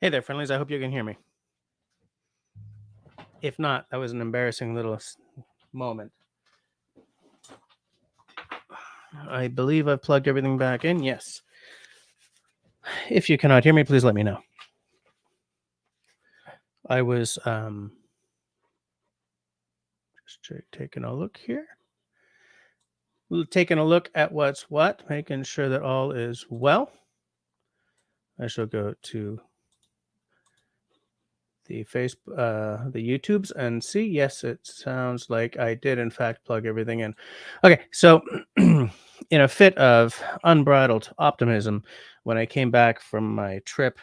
Hey there, friendlies. I hope you can hear me. If not, that was an embarrassing little moment. I believe I've plugged everything back in. Yes. If you cannot hear me, please let me know. I was just taking a look here. Taking a look at what's what, making sure that all is well. I shall go to the the YouTubes and see. Yes, it sounds like I did in fact plug everything in. Okay, so in a fit of unbridled optimism, when I came back from my trip,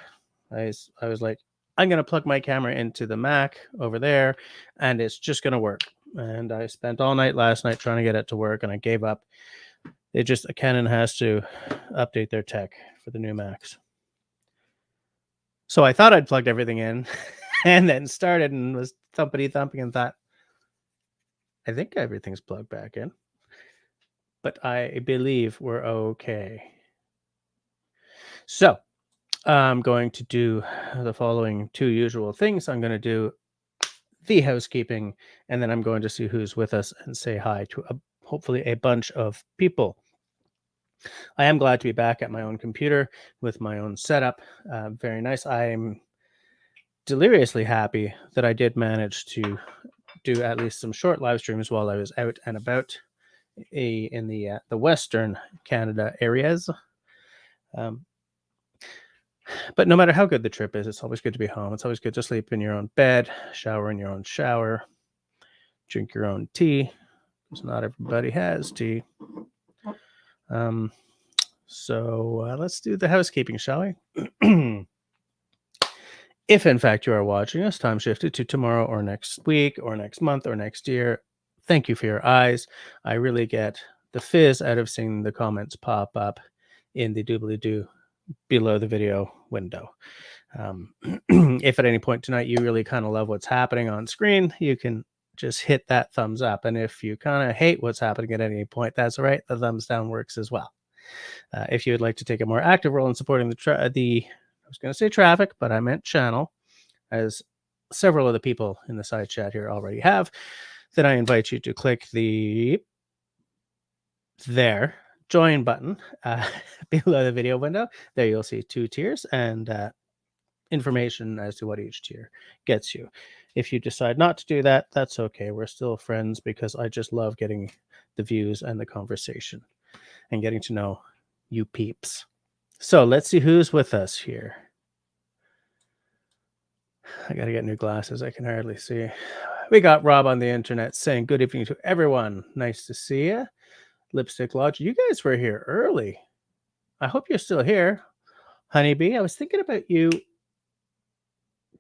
I was like, I'm gonna plug my camera into the Mac over there, and it's just gonna work. And I spent all night last night trying to get it to work, and I gave up. Canon has to update their tech for the new Macs. So I thought I'd plugged everything in and then started and was thumpity thumping and thought, I think everything's plugged back in. But I believe we're okay. So I'm going to do the following two usual things. I'm going to do the housekeeping, and then I'm going to see who's with us and say hi to hopefully a bunch of people. I am glad to be back at my own computer with my own setup. Very nice. I'm deliriously happy that I did manage to do at least some short live streams while I was out and about in the Western Canada areas. But no matter how good the trip is, it's always good to be home. It's always good to sleep in your own bed, shower in your own shower, drink your own tea, because not everybody has tea. So let's do the housekeeping, shall we? If in fact you are watching us, time shifted to tomorrow or next week or next month or next year, thank you for your eyes. I really get the fizz out of seeing the comments pop up in the doobly-doo below the video window. If at any point tonight you really kind of love what's happening on screen, you can just hit that thumbs up. And if you kind of hate what's happening at any point, that's all right. The thumbs down works as well. If you would like to take a more active role in supporting I was going to say traffic, but I meant channel, as several of the people in the side chat here already have, then I invite you to click the join button below the video window. There you'll see two tiers and information as to what each tier gets you. If you decide not to do that, that's okay. We're still friends because I just love getting the views and the conversation and getting to know you peeps. So let's see who's with us here. I got to get new glasses. I can hardly see. We got Rob on the internet saying good evening to everyone. Nice to see you. Lipstick Lodge. You guys were here early. I hope you're still here. Honeybee, I was thinking about you.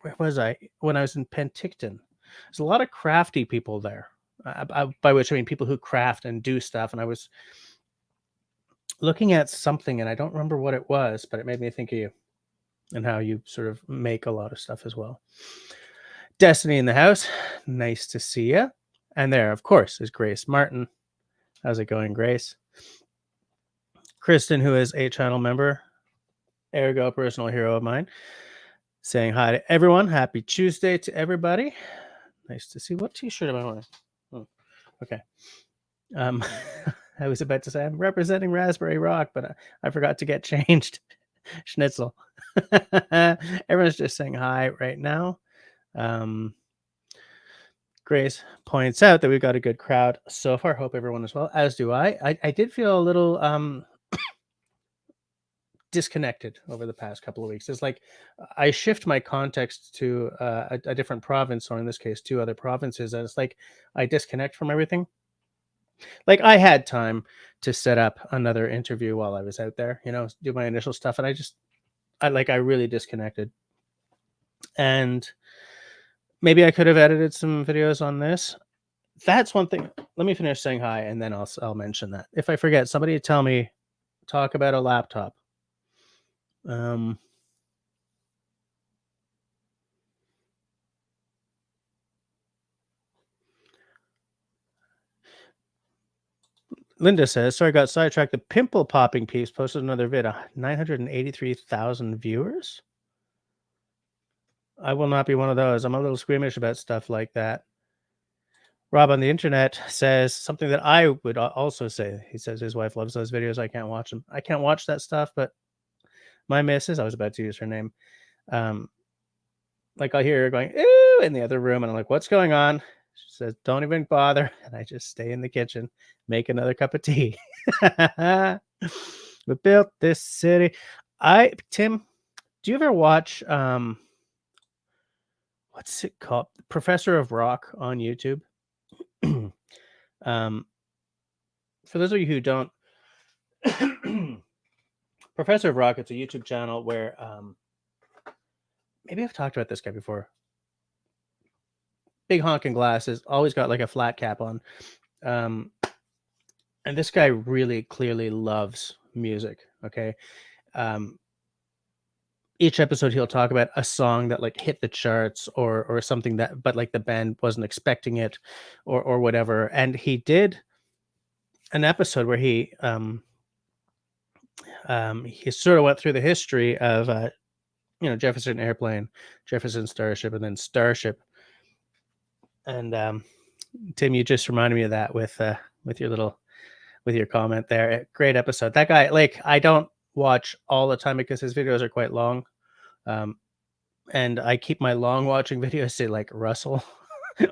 Where was I? When I was in Penticton. There's a lot of crafty people there. By which I mean people who craft and do stuff. And I was looking at something and I don't remember what it was, but it made me think of you and how you sort of make a lot of stuff as well. Destiny in the house. Nice to see you. And there, of course, is Grace Martin. How's it going, Grace? Kristen, who is a channel member, ergo personal hero of mine, saying hi to everyone. Happy Tuesday to everybody. Nice to see. What t-shirt am I wearing? Oh, okay. I was about to say I'm representing Raspberry Rock, but I forgot to get changed. Schnitzel. Everyone's just saying hi right now. Grace points out that we've got a good crowd so far. Hope everyone is well, as do I. I did feel a little disconnected over the past couple of weeks. It's like I shift my context to a different province, or in this case, two other provinces, and it's like I disconnect from everything. Like I had time to set up another interview while I was out there, do my initial stuff, and I really disconnected. And maybe I could have edited some videos on this. That's one thing. Let me finish saying hi, and then I'll mention that. If I forget, somebody tell me, talk about a laptop. Linda says, sorry, I got sidetracked. The pimple popping piece posted another vid, 983,000 viewers. I will not be one of those. I'm a little squeamish about stuff like that. Rob on the internet says something that I would also say. He says his wife loves those videos. I can't watch them. I can't watch that stuff, but my missus, I was about to use her name. Like I'll hear her going, "Ooh," in the other room, and I'm like, "What's going on?" She says, "Don't even bother." And I just stay in the kitchen, make another cup of tea. We built this city. Tim, do you ever watch what's it called? Professor of Rock on YouTube? um for those of you who don't, Professor of Rock, it's a YouTube channel where maybe I've talked about this guy before. Big honking glasses, always got like a flat cap on. And this guy really clearly loves music. Okay. Each episode he'll talk about a song that like hit the charts or something that, but like the band wasn't expecting it or whatever. And he did an episode where he sort of went through the history of Jefferson Airplane, Jefferson Starship, and then Starship. And Tim, you just reminded me of that with your comment there. Great episode. That guy, like, I don't watch all the time because his videos are quite long, and I keep my long watching videos to like Russell,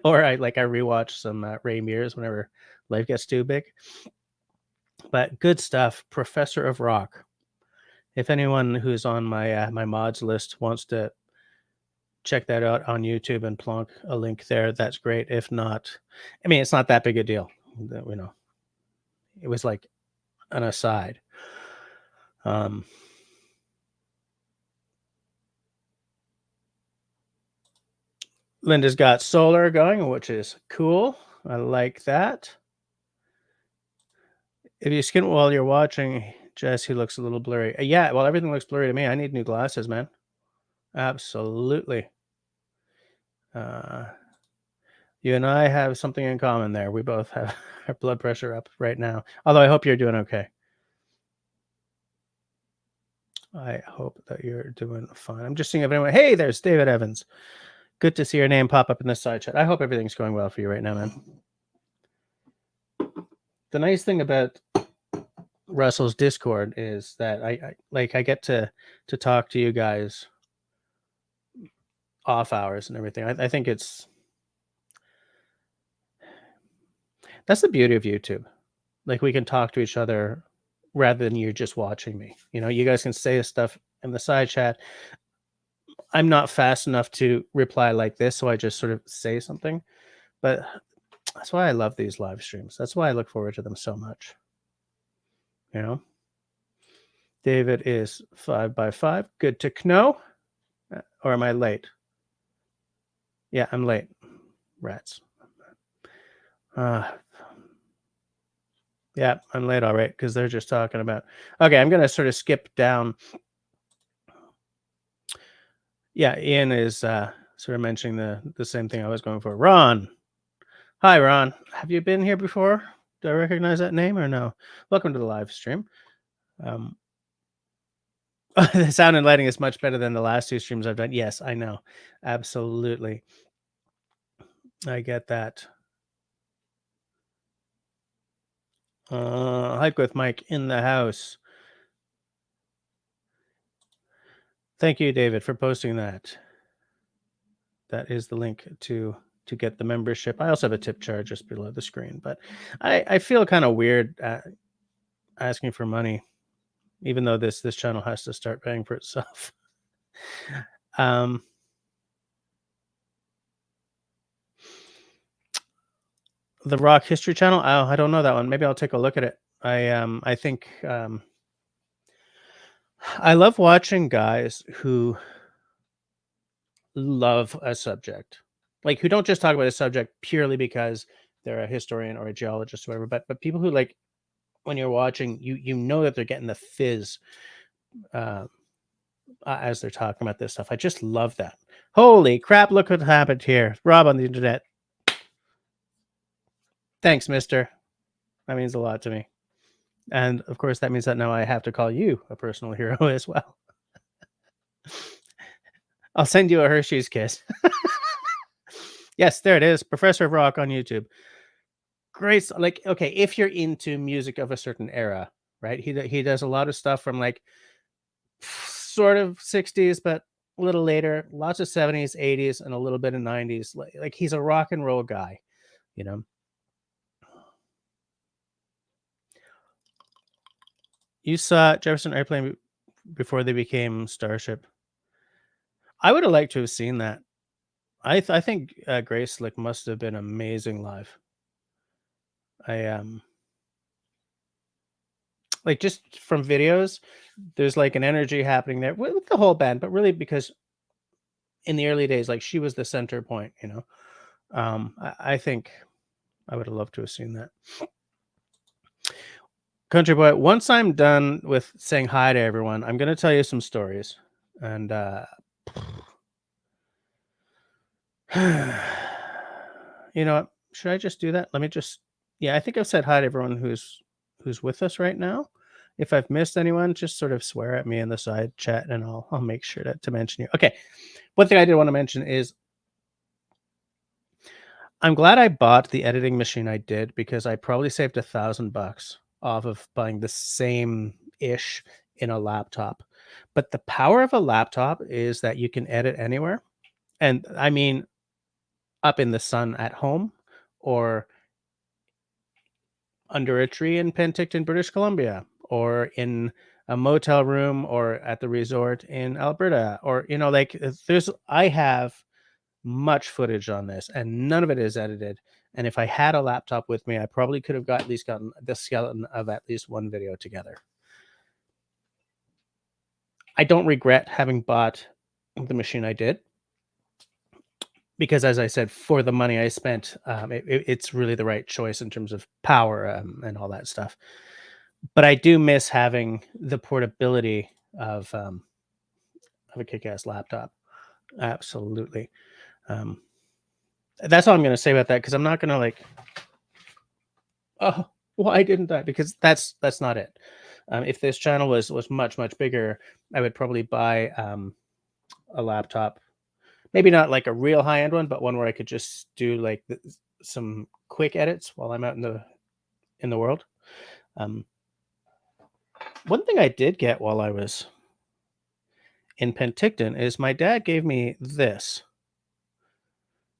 or I rewatch some Ray Mears whenever life gets too big. But good stuff. Professor of Rock. If anyone who's on my my mods list wants to check that out on YouTube and plonk a link there, that's great. If not, I mean, it's not that big a deal. It was like an aside. Linda's got solar going, which is cool. I like that. If you squint while you're watching, Jesse looks a little blurry. Yeah, well, everything looks blurry to me. I need new glasses, man. Absolutely. You and I have something in common there. We both have our blood pressure up right now. Although I hope you're doing okay. I hope that you're doing fine. I'm just seeing if anyone. Hey, there's David Evans. Good to see your name pop up in the side chat. I hope everything's going well for you right now, man. The nice thing about Russell's Discord is that I get to talk to you guys off hours and everything. I think that's the beauty of YouTube. Like, we can talk to each other rather than you're just watching me. You guys can say stuff in the side chat. I'm not fast enough to reply like this, so I just sort of say something. But that's why I love these live streams. That's why I look forward to them so much. David is 5x5. Good to know. Or am I late? Yeah, I'm late. Rats. Yeah, I'm late, all right, because they're just talking about. Okay, I'm going to sort of skip down. Yeah, Ian is sort of mentioning the same thing I was going for. Ron. Hi, Ron. Have you been here before? Do I recognize that name or no? Welcome to the live stream. The sound and lighting is much better than the last two streams I've done. Yes, I know. Absolutely. I get that. Hike with Mike in the house. Thank you, David, for posting that. That is the link to get the membership. I also have a tip jar just below the screen, but I feel kind of weird asking for money, even though this channel has to start paying for itself. The Rock History Channel. Oh, I don't know that one. Maybe I'll take a look at it. I think I love watching guys who love a subject, like who don't just talk about a subject purely because they're a historian or a geologist or whatever, but people who, like, when you're watching, you know that they're getting the fizz as they're talking about this stuff. I just love that. Holy crap, look what happened here. Rob on the internet. Thanks, mister. That means a lot to me. And of course, that means that now I have to call you a personal hero as well. I'll send you a Hershey's kiss. Yes, there it is. Professor of Rock on YouTube. Great. Like, okay, if you're into music of a certain era, right? He does a lot of stuff from like sort of 60s, but a little later, lots of 70s, 80s, and a little bit of 90s. Like he's a rock and roll guy, you know. You saw Jefferson Airplane before they became Starship. I would have liked to have seen that. I think Grace Slick must have been amazing live. I like just from videos, there's like an energy happening there with the whole band, but really because in the early days, like she was the center point, you know. I think I would have loved to have seen that. Country Boy, once I'm done with saying hi to everyone, I'm going to tell you some stories. And you know what? Should I just do that? Let me just, yeah, I think I've said hi to everyone who's with us right now. If I've missed anyone, just sort of swear at me in the side chat and I'll make sure to mention you. Okay. One thing I did want to mention is I'm glad I bought the editing machine I did because I probably saved $1,000 off of buying the same ish in a laptop. But the power of a laptop is that you can edit anywhere. And I mean, up in the sun at home or under a tree in Penticton, British Columbia, or in a motel room or at the resort in Alberta, or, you know, like I have much footage on this and none of it is edited. And if I had a laptop with me, I probably could have at least gotten the skeleton of at least one video together. I don't regret having bought the machine I did because, as I said, for the money I spent, it's really the right choice in terms of power and all that stuff. But I do miss having the portability of a kick-ass laptop. Absolutely. That's all I'm going to say about that because I'm not going to like, oh, why didn't I? Because that's not it. If this channel was much bigger, I would probably buy a laptop. Maybe not like a real high end one, but one where I could just do like some quick edits while I'm out in the world. One thing I did get while I was in Penticton is my dad gave me this.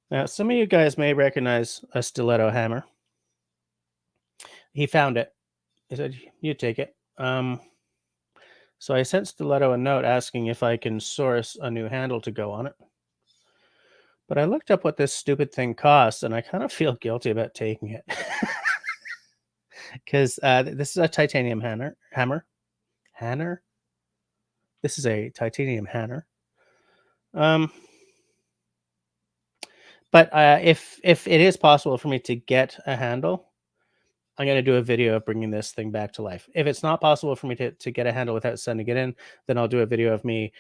Now, some of you guys may recognize a stiletto hammer. He found it. He said, "You take it." So I sent Stiletto a note asking if I can source a new handle to go on it. But I looked up what this stupid thing costs, and I kind of feel guilty about taking it. Because this is a titanium hammer. This is a titanium hammer. But if it is possible for me to get a handle, I'm going to do a video of bringing this thing back to life. If it's not possible for me to get a handle without sending it in, then I'll do a video of me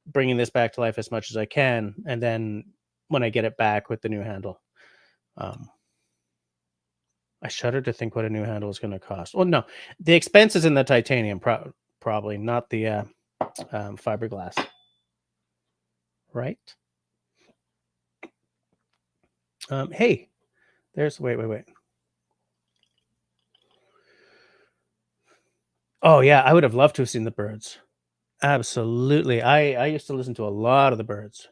bringing this back to life as much as I can. And then when I get it back with the new handle, I shudder to think what a new handle is going to cost. Well, no, the expense is in the titanium, probably not the fiberglass. Right? Hey, there's, wait. Oh yeah, I would have loved to have seen the birds. Absolutely. I used to listen to a lot of the birds.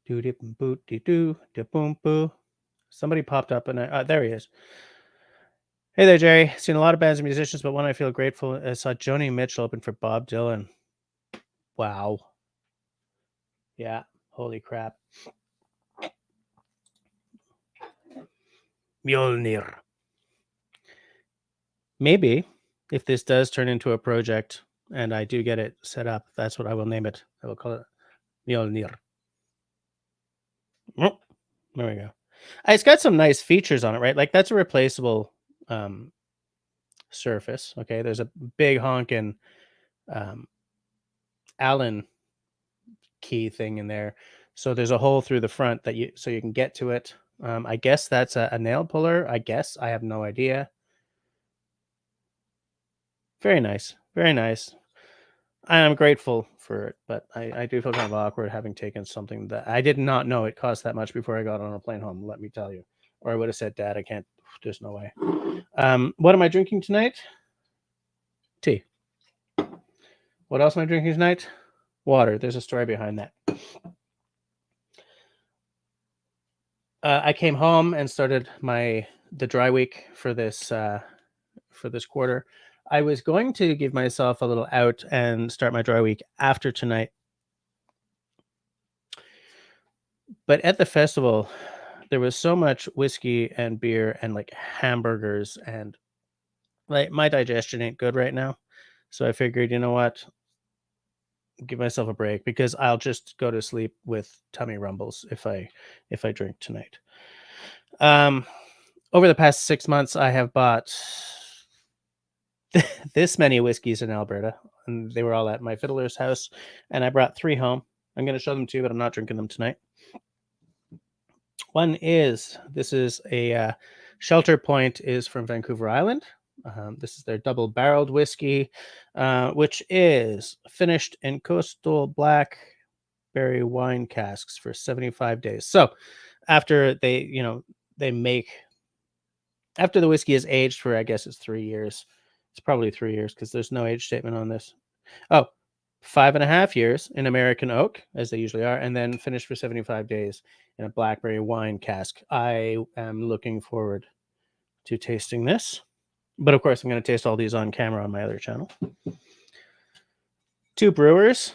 Do dip boot de doo de boom boo. Somebody popped up and there he is. Hey there, Jerry. Seen a lot of bands and musicians, but one I feel grateful I saw Joni Mitchell open for Bob Dylan. Wow. Yeah. Holy crap. Mjolnir. Maybe if this does turn into a project and I do get it set up, that's what I will name it. I will call it Mjolnir. Oh, there we go. It's got some nice features on it, right? Like that's a replaceable surface. Okay, there's a big honking Allen key thing in there, so there's a hole through the front that you can get to it. I guess that's a nail puller. I guess I have no idea. Very nice, very nice. I am grateful for it, but I do feel kind of awkward having taken something that I did not know it cost that much before I got on a plane home. Let me tell you, or I would have said, "Dad, I can't. There's no way." What am I drinking tonight? Tea. What else am I drinking tonight? Water. There's a story behind that. I came home and started the dry week for this quarter. I was going to give myself a little out and start my dry week after tonight, but at the festival, there was so much whiskey and beer and like hamburgers, and like my digestion ain't good right now. So I figured, you know what, give myself a break because I'll just go to sleep with tummy rumbles if I drink tonight. Over the past 6 months, I have bought this many whiskeys in Alberta, and they were all at my fiddler's house, and I brought 3 home. I'm going to show them to you, but I'm not drinking them tonight. One is this is a Shelter Point is from Vancouver Island. This is their double-barreled whiskey, which is finished in coastal blackberry wine casks for 75 days. So after after the whiskey is aged for, I guess it's 3 years. It's probably 3 years because there's no age statement on this. Oh, 5.5 years in American oak, as they usually are, and then finished for 75 days in a blackberry wine cask. I am looking forward to tasting this. But of course, I'm going to taste all these on camera on my other channel. Two Brewers.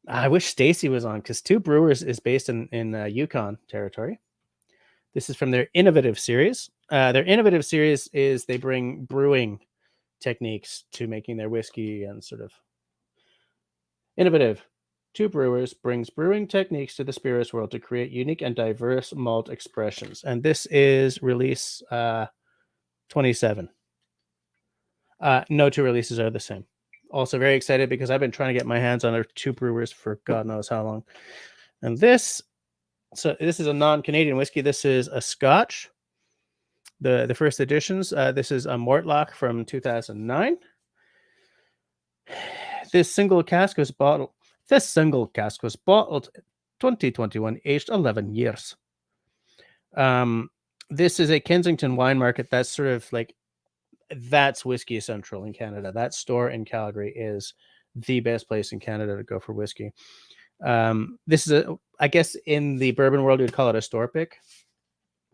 I wish Stacy was on because Two Brewers is based in Yukon territory. This is from their innovative series. Their innovative series is they bring brewing techniques to making their whiskey and sort of innovative. Two Brewers brings brewing techniques to the spirits world to create unique and diverse malt expressions. And this is release 27. No two releases are the same. Also very excited because I've been trying to get my hands on Two Brewers for God knows how long. And this is a non-Canadian whiskey. This is a Scotch. The first editions. This is a Mortlach from 2009. This single cask was bottled 2021, aged 11 years. This is a Kensington wine market. That's sort of like that's Whiskey Central in Canada. That store in Calgary is the best place in Canada to go for whiskey. This is I guess in the bourbon world, you'd call it a store pick.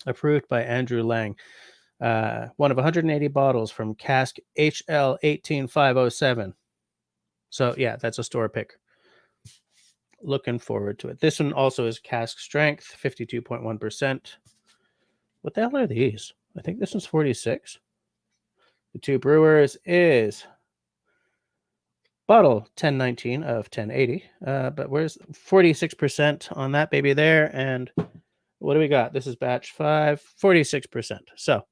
Approved by Andrew Lang. One of 180 bottles from cask HL 18507. So yeah, that's a store pick. Looking forward to it. This one also is cask strength, 52.1%. What the hell are these? I think this one's 46. The Two Brewers is bottle 1019 of 1080. But where's 46% on that baby there? And what do we got? This is batch 5, 46%. So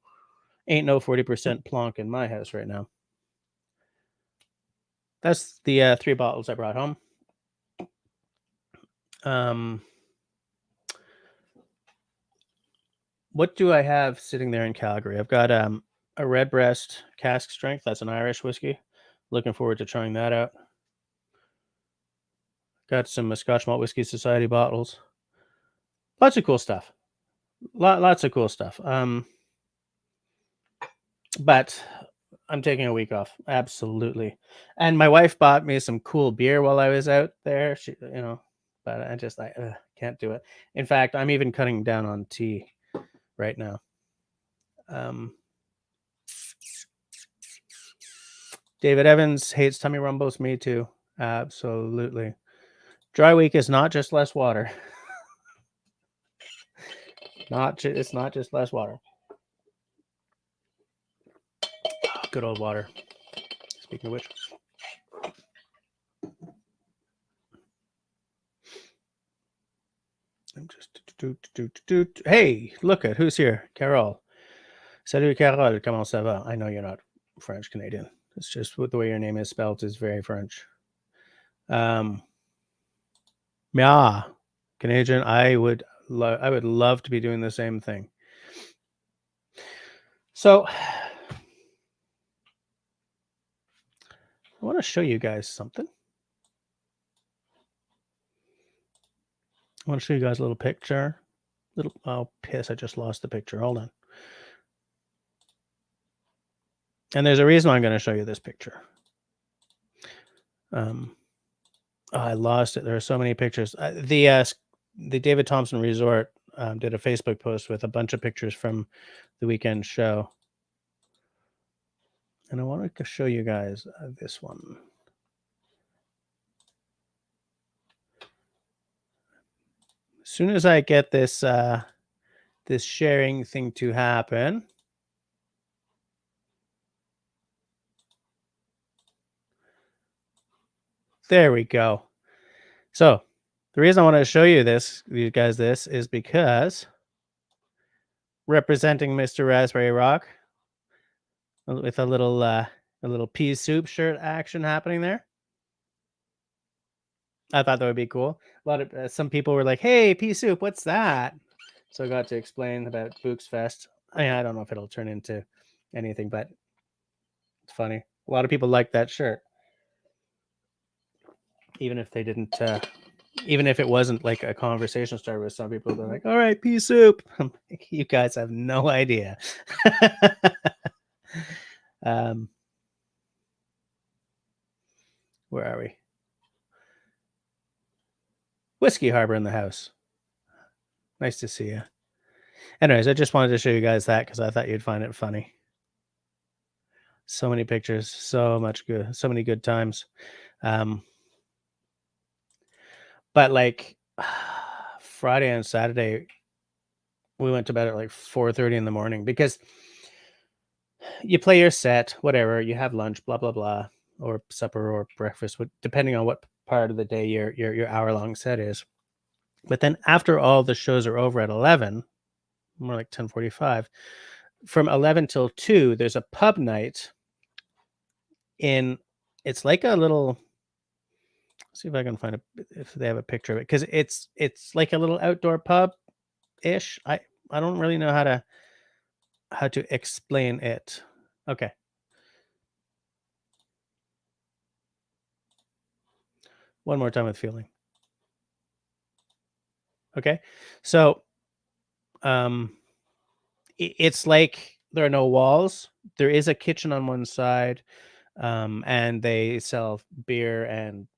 ain't no 40% plonk in my house right now. That's the 3 bottles I brought home. What do I have sitting there in Calgary? I've got a Redbreast cask strength. That's an Irish whiskey. Looking forward to trying that out. Got some Scotch Malt Whiskey Society bottles. Lots of cool stuff. Lots of cool stuff. But I'm taking a week off. Absolutely. And my wife bought me some cool beer while I was out there. She, but I just can't do it. In fact, I'm even cutting down on tea right now. David Evans hates tummy rumbles. Me too. Absolutely. Dry week is not just less water. It's not just less water. Good old water. Speaking of which. I'm just hey, look at who's here. Carol. Salut Carol, comment ça va? I know you're not French Canadian. It's just the way your name is spelled is very French. Yeah, Canadian. I would love to be doing the same thing. So I want to show you guys something. want to show you guys a little picture. Oh, piss, I just lost the picture. Hold on. And there's a reason I'm going to show you this picture. Oh, I lost it. There are so many pictures. The David Thompson Resort did a Facebook post with a bunch of pictures from the weekend show. And I wanted to show you guys this one. As soon as I get this this sharing thing to happen, there we go. So the reason I want to show you guys this is because representing Mr. Raspberry Rock with a little pea soup shirt action happening there. I thought that would be cool. A lot of some people were like, "Hey, pea soup, what's that?" So I got to explain about Bushcraft. I don't know if it'll turn into anything, but it's funny. A lot of people like that shirt, even if they didn't. Even if it wasn't like a conversation starter with some people, they're like, "All right, pea soup." You guys have no idea. Where are we? Whiskey Harbor in the house. Nice to see you. Anyways, I just wanted to show you guys that because I thought you'd find it funny. So many pictures, so many good times. But like Friday and Saturday, we went to bed at like 4:30 in the morning because you play your set, whatever, you have lunch, blah blah blah, or supper or breakfast, depending on what part of the day your hour-long set is. But then after all the shows are over at 11, more like 10:45, from 11 till 2, there's a pub night it's like a little, see if I can find if they have a picture of it, because it's like a little outdoor pub ish. I don't really know how to explain it. Okay. One more time with feeling. Okay. So it's like there are no walls. There is a kitchen on one side, and they sell beer and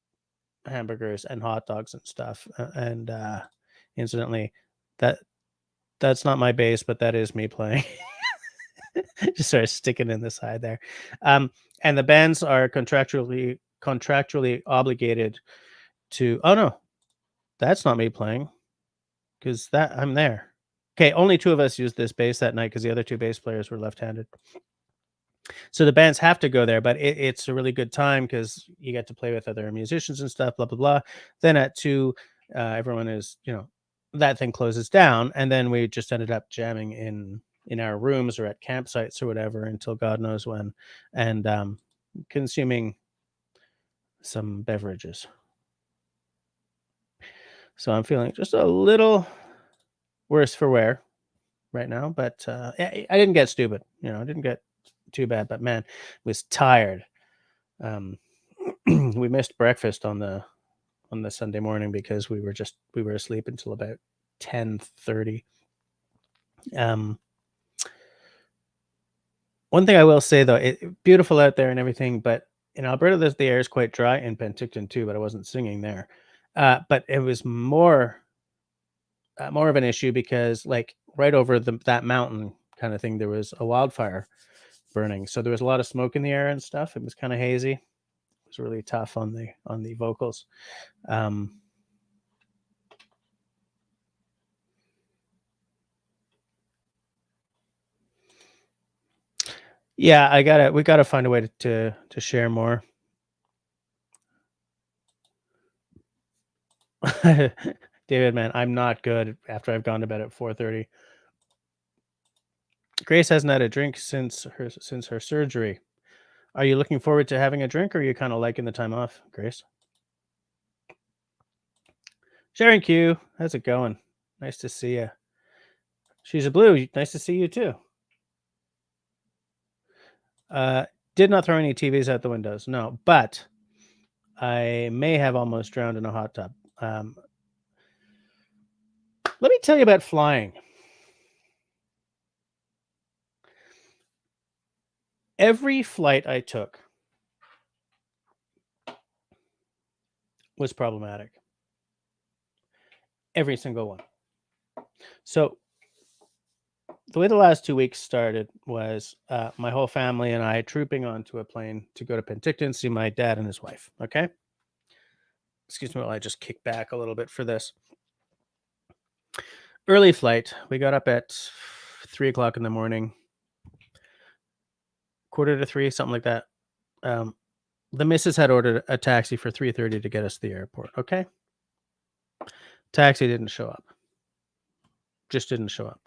hamburgers and hot dogs and stuff. And incidentally, that's not my bass, but that is me playing. Just sort of sticking in the side there. And the bands are contractually obligated to. Oh no, that's not me playing, because I'm there. Okay, only 2 of us used this bass that night because the other 2 bass players were left-handed. So the bands have to go there, but it's a really good time because you get to play with other musicians and stuff, blah, blah, blah. Then at 2, everyone is, that thing closes down. And then we just ended up jamming in our rooms or at campsites or whatever until God knows when, and consuming some beverages. So I'm feeling just a little worse for wear right now, but I didn't get stupid. I didn't get too bad, but man, was tired. We missed breakfast on the Sunday morning because we were asleep until about 10:30. One thing I will say though, beautiful out there and everything, but in Alberta, the air is quite dry, in Penticton too, but I wasn't singing there. But it was more of an issue because like right over that mountain kind of thing, there was a wildfire burning. So there was a lot of smoke in the air and stuff. It was kind of hazy. It was really tough on the vocals. Yeah, we gotta find a way to share more. David, man, I'm not good after I've gone to bed at 4:30. Grace hasn't had a drink since her surgery. Are you looking forward to having a drink, or are you kind of liking the time off, Grace? Sharon Q, how's it going? Nice to see you. She's a blue. Nice to see you too. Did not throw any TVs out the windows, no, but I may have almost drowned in a hot tub. Let me tell you about flying. Every flight I took was problematic. Every single one. So the way the last 2 weeks started was my whole family and I trooping onto a plane to go to Penticton, see my dad and his wife. Okay. Excuse me while I just kick back a little bit for this. Early flight. We got up at 3 o'clock in the morning, 2:45, something like that. The missus had ordered a taxi for 3:30 to get us to the airport. Okay. Taxi didn't show up. Just didn't show up.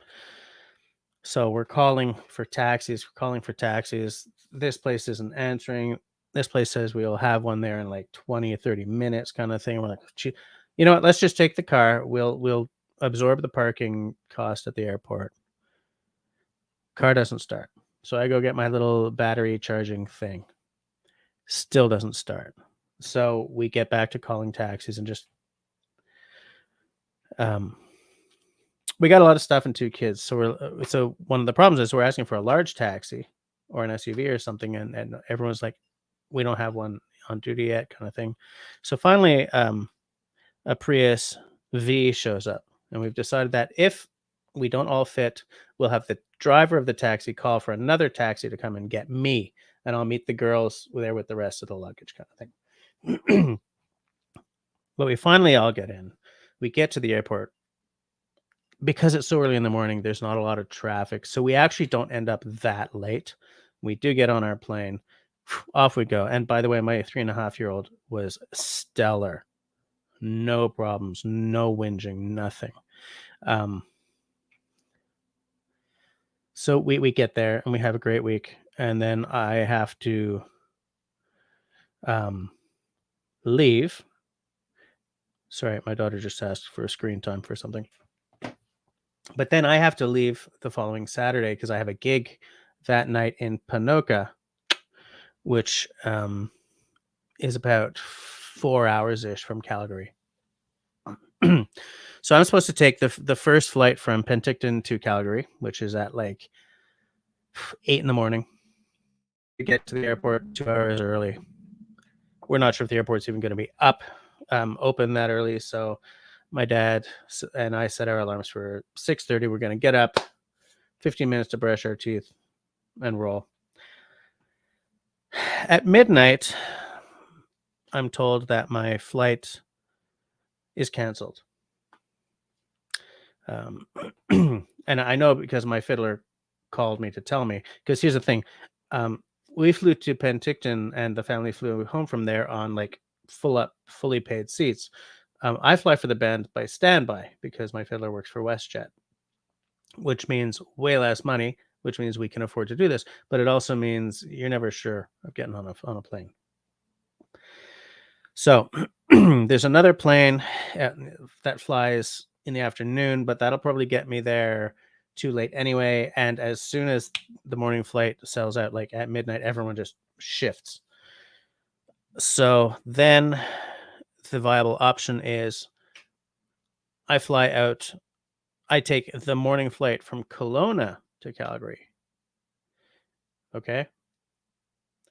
So we're calling for taxis. We're calling for taxis. This place isn't answering. This place says we'll have one there in like 20 or 30 minutes, kind of thing. We're like, you know what? Let's just take the car. We'll absorb the parking cost at the airport. Car doesn't start. So I go get my little battery charging thing. Still doesn't start. So we get back to calling taxis and just we got a lot of stuff and 2 kids. So one of the problems is we're asking for a large taxi or an SUV or something, and everyone's like, we don't have one on duty yet, kind of thing. So finally, a Prius V shows up, and we've decided that if we don't all fit, we'll have the driver of the taxi call for another taxi to come and get me, and I'll meet the girls there with the rest of the luggage, kind of thing. But we finally all get in. We get to the airport. Because it's so early in the morning, there's not a lot of traffic. So we actually don't end up that late. We do get on our plane. Off we go. And by the way, my 3.5-year-old was stellar. No problems, no whinging, nothing. So we get there and we have a great week. And then I have to leave. Sorry, my daughter just asked for screen time for something. But then I have to leave the following Saturday because I have a gig that night in Ponoka, which is about 4 hours-ish from Calgary. So I'm supposed to take the first flight from Penticton to Calgary, which is at like 8 in the morning. We get to the airport 2 hours early. We're not sure if the airport's even going to be open that early. So my dad and I set our alarms for 6:30. We're going to get up, 15 minutes to brush our teeth and roll. At midnight, I'm told that my flight is canceled. And I know because my fiddler called me to tell me, because here's the thing. We flew to Penticton and the family flew home from there on like fully paid seats. I fly for the band by standby because my fiddler works for WestJet, which means way less money, which means we can afford to do this. But it also means you're never sure of getting on a plane. So there's another plane that flies in the afternoon, but that'll probably get me there too late anyway. And as soon as the morning flight sells out, like at midnight, everyone just shifts. So then the viable option is I fly out. I take the morning flight from Kelowna to Calgary. Okay.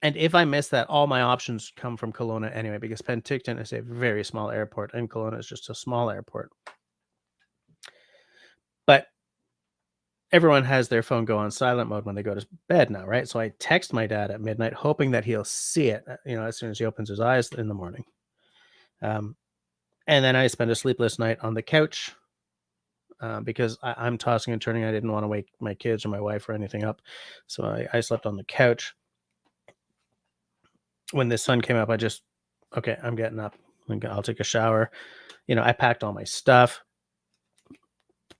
And if I miss that, all my options come from Kelowna anyway, because Penticton is a very small airport and Kelowna is just a small airport. But everyone has their phone go on silent mode when they go to bed now, right? So I text my dad at midnight, hoping that he'll see it, as soon as he opens his eyes in the morning. And then I spent a sleepless night on the couch because I'm tossing and turning. I didn't want to wake my kids or my wife or anything up. So I slept on the couch. When the sun came up, I'm getting up. I'll take a shower. I packed all my stuff.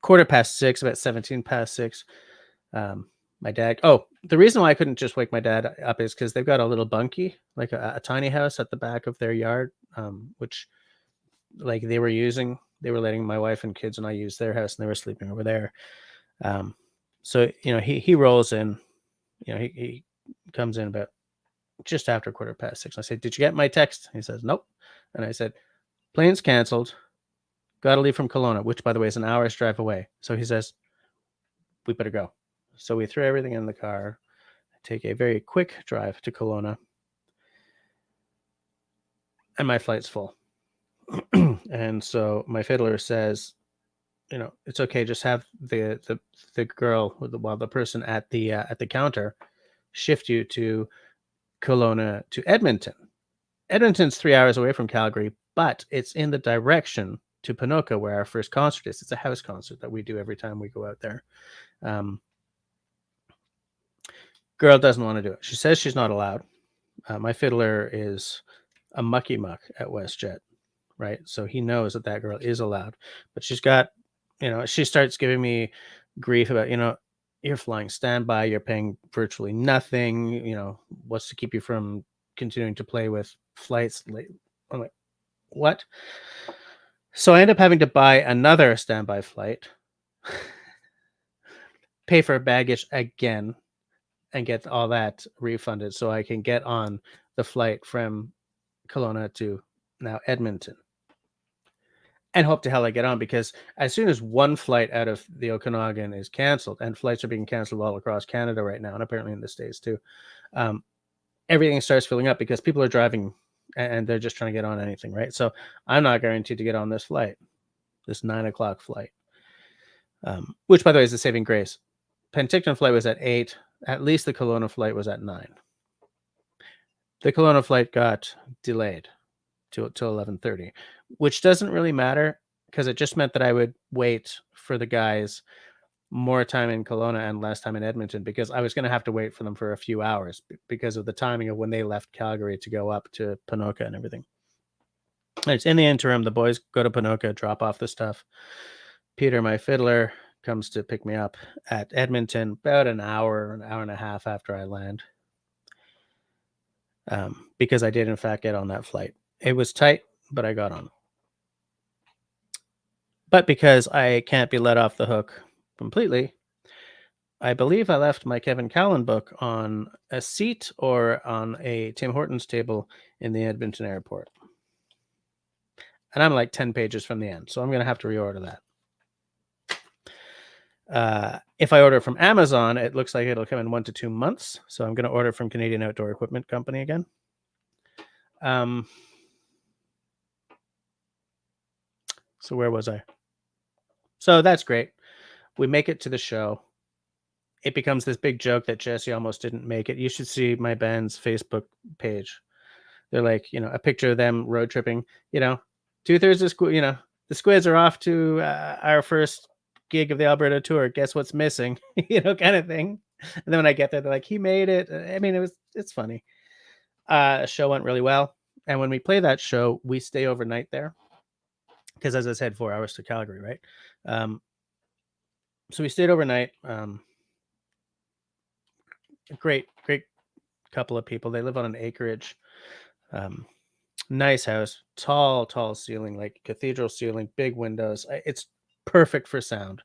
6:15, about 17 past 6. My dad. Oh, the reason why I couldn't just wake my dad up is because they've got a little bunkie, like a tiny house at the back of their yard, which like they were using. They were letting my wife and kids and I use their house, and they were sleeping over there. So he rolls in. He comes in about just after 6:15. I said, "Did you get my text?" He says, "Nope." And I said, "Plane's canceled. got to leave from Kelowna, which, by the way, is an hour's drive away. So he says, we better go. So we throw everything in the car, take a very quick drive to Kelowna, and my flight's full. And so my fiddler says, it's okay. Just have the girl, the person at the counter, shift you to Kelowna to Edmonton. Edmonton's 3 hours away from Calgary, but it's in the direction to Ponoka, where our first concert is. It's a house concert that we do every time we go out there. Girl doesn't want to do it. She says she's not allowed. My fiddler is a mucky muck at WestJet, right? So he knows that girl is allowed, but she's got, she starts giving me grief about, you're flying standby, you're paying virtually nothing, what's to keep you from continuing to play with flights late? I'm like, what? So I end up having to buy another standby flight, pay for baggage again, and get all that refunded so I can get on the flight from Kelowna to now Edmonton. And hope to hell I get on, because as soon as one flight out of the Okanagan is canceled, and flights are being canceled all across Canada right now, and apparently in the States too, everything starts filling up because people are driving and they're just trying to get on anything, right? So I'm not guaranteed to get on this flight, this 9 o'clock flight, which, by the way, is a saving grace. Penticton flight was at 8. At least the Kelowna flight was at 9. The Kelowna flight got delayed till 11:30, which doesn't really matter because it just meant that I would wait for the guys more time in Kelowna and less time in Edmonton, because I was going to have to wait for them for a few hours because of the timing of when they left Calgary to go up to Ponoka and everything. And it's in the interim, the boys go to Ponoka, drop off the stuff. Peter, my fiddler, comes to pick me up at Edmonton about an hour and a half after I land, because I did in fact get on that flight. It was tight, but I got on. But because I can't be let off the hook completely, I believe I left my Kevin Callan book on a seat or on a Tim Hortons table in the Edmonton airport. And I'm like 10 pages from the end, so I'm going to have to reorder that. If I order from Amazon, it looks like it'll come in 1 to 2 months. So I'm going to order from Canadian Outdoor Equipment Company again. So where was I? So that's great. We make it to the show. It becomes this big joke that Jesse almost didn't make it. You should see my band's Facebook page. They're like, a picture of them road tripping, 2/3 of the Squids are off to our first gig of the Alberta tour. Guess what's missing? Kind of thing. And then when I get there, they're like, he made it. I mean, it's funny. Show went really well. And when we play that show, we stay overnight there. Because as I said, 4 hours to Calgary, right? So we stayed overnight. Great couple of people. They live on an acreage. Nice house, tall ceiling, like cathedral ceiling, big windows. It's perfect for sound.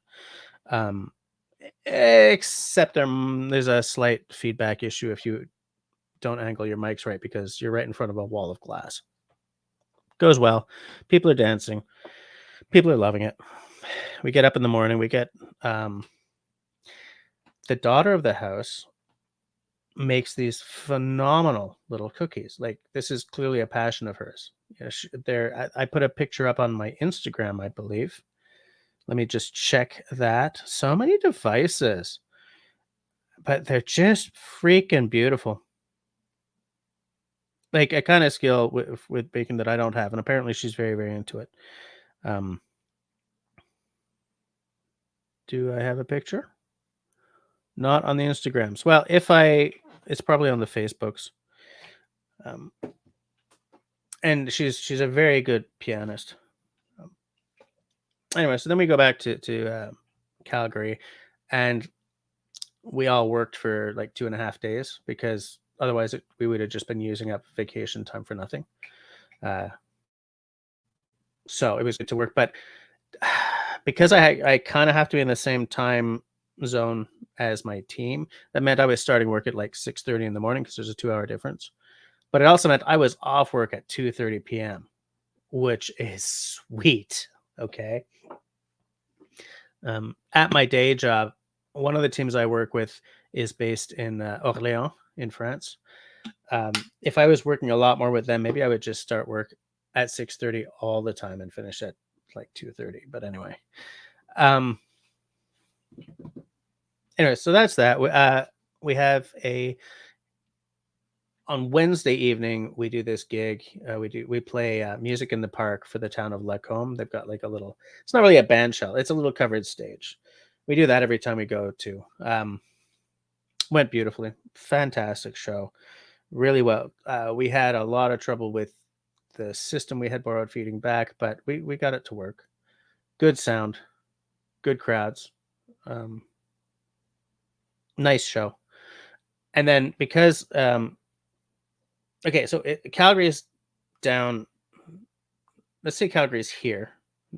Except there's a slight feedback issue if you don't angle your mics right, because you're right in front of a wall of glass. Goes well. People are dancing. People are loving it. We get up in the morning. We get the daughter of the house makes these phenomenal little cookies. Like, this is clearly a passion of hers. I put a picture up on my Instagram, I believe. Let me just check that. So many devices, but they're just freaking beautiful. Like a kind of skill with baking that I don't have, and apparently she's very, very into it. Do I have a picture? Not on the Instagrams. Well, it's probably on the Facebooks. And she's a very good pianist. Anyway, so then we go back to Calgary, and we all worked for like 2.5 days, because otherwise we would have just been using up vacation time for nothing. So it was good to work, but because I kind of have to be in the same time zone as my team, that meant I was starting work at like 6:30 in the morning, because there's a 2-hour difference. But it also meant I was off work at 2:30 p.m., which is sweet. okay. At my day job, one of the teams I work with is based in Orléans in France. If I was working a lot more with them, maybe I would just start work at 6:30 all the time and finish at like 2:30. But anyway, so that's that. We have on Wednesday evening we do this gig. We play music in the park for the town of Lacombe. They've got like a little. It's not really a band shell. It's a little covered stage. We do that every time we go to. Went beautifully. Fantastic show. Really well. We had a lot of trouble with the system we had borrowed feeding back, but we got it to work. Good sound, good crowds, nice show. And then because okay, so Calgary is down. Let's say Calgary is here.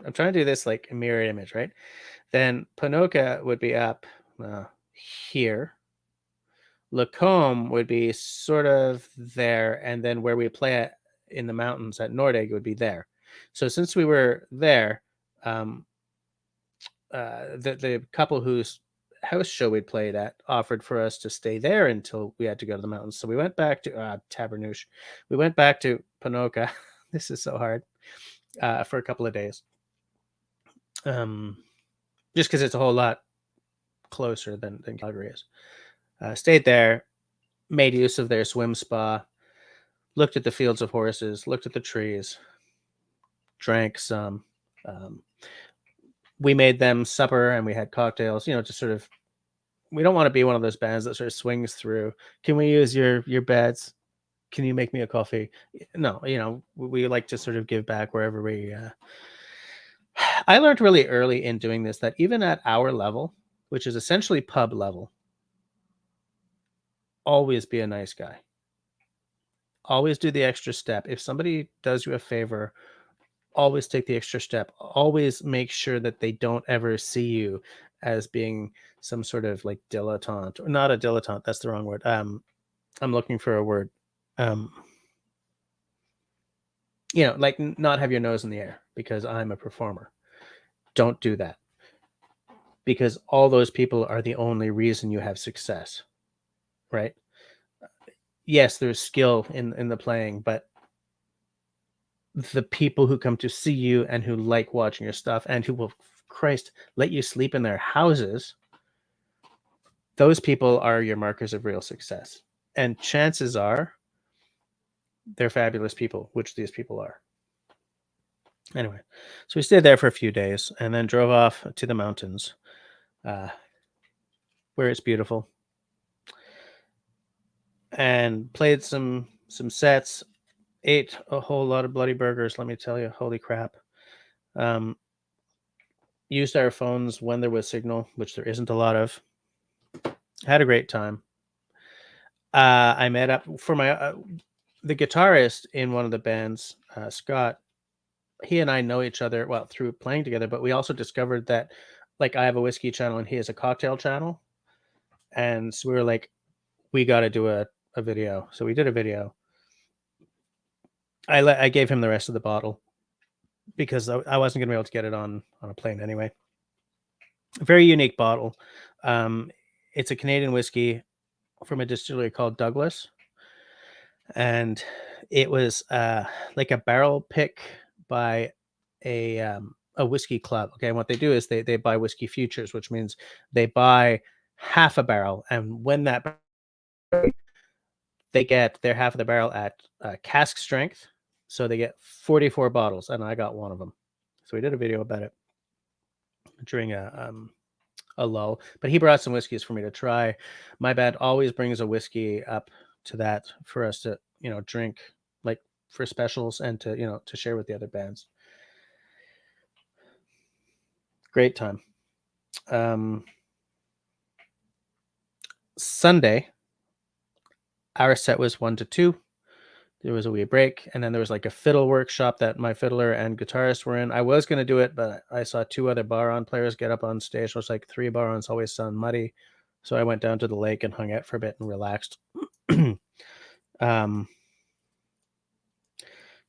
I'm trying to do this like a mirror image, right? Then Ponoka would be up here. Lacombe would be sort of there, and then where we play at in the mountains at Nordegg would be there. So since we were there, the couple whose house show we'd played at offered for us to stay there until we had to go to the mountains. So we went back to Tabernouche. We went back to Ponoka. This is so hard for a couple of days. Just because it's a whole lot closer than Calgary is. Stayed there, made use of their swim spa, looked at the fields of horses, looked at the trees, drank some. We made them supper and we had cocktails, just sort of, we don't want to be one of those bands that sort of swings through. Can we use your beds? Can you make me a coffee? No, we like to sort of give back wherever we. I learned really early in doing this that even at our level, which is essentially pub level, always be a nice guy. Always do the extra step. If somebody does you a favor, always take the extra step. Always make sure that they don't ever see you as being some sort of like dilettante, or not a dilettante. That's the wrong word. I'm looking for a word. Like not have your nose in the air because I'm a performer. Don't do that. Because all those people are the only reason you have success, right? Yes, there's skill in the playing, but the people who come to see you and who like watching your stuff and who will, Christ, let you sleep in their houses, those people are your markers of real success. And chances are they're fabulous people, which these people are. Anyway, so we stayed there for a few days and then drove off to the mountains where it's beautiful and played some sets, ate a whole lot of bloody burgers, let me tell you. Holy crap. Used our phones when there was signal, which there isn't a lot of. Had a great time. I met up for my the guitarist in one of the bands, Scott. He and I know each other through playing together, but we also discovered that like I have a whiskey channel and he has a cocktail channel, and so we were like, we got to do a video. So we did a video. I gave him the rest of the bottle because I wasn't going to be able to get it on a plane anyway. A very unique bottle. It's a Canadian whiskey from a distillery called Douglas, and it was like a barrel pick by a whiskey club. Okay, and what they do is they buy whiskey futures, which means they buy half a barrel, and when that they get their half of the barrel at cask strength, so they get 44 bottles, and I got one of them. So we did a video about it during a lull, but he brought some whiskeys for me to try. My band always brings a whiskey up to that for us to drink, like for specials and to share with the other bands. Great time. Sunday our set was 1 to 2. There was a wee break, and then there was like a fiddle workshop that my fiddler and guitarist were in. I was going to do it, but I saw 2 other baron players get up on stage. It was like 3 barons always sound muddy. So I went down to the lake and hung out for a bit and relaxed.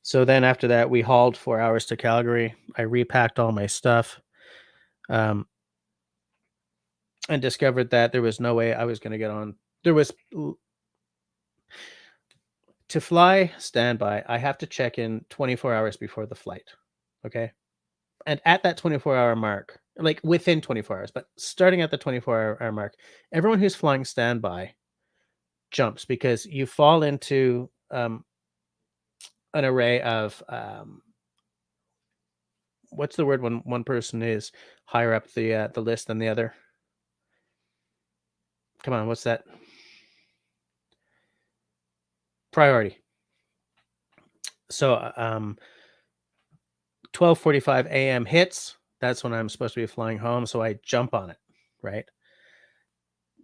So then after that, we hauled 4 hours to Calgary. I repacked all my stuff, and discovered that there was no way I was going to get on. There was to fly standby. I have to check in 24 hours before the flight. Okay. And at that 24-hour mark, like within 24 hours, but starting at the 24-hour mark, everyone who's flying standby jumps because you fall into an array of what's the word when one person is higher up the list than the other? Come on, what's that? Priority. So 12:45 a.m. hits. That's when I'm supposed to be flying home, so I jump on it, right?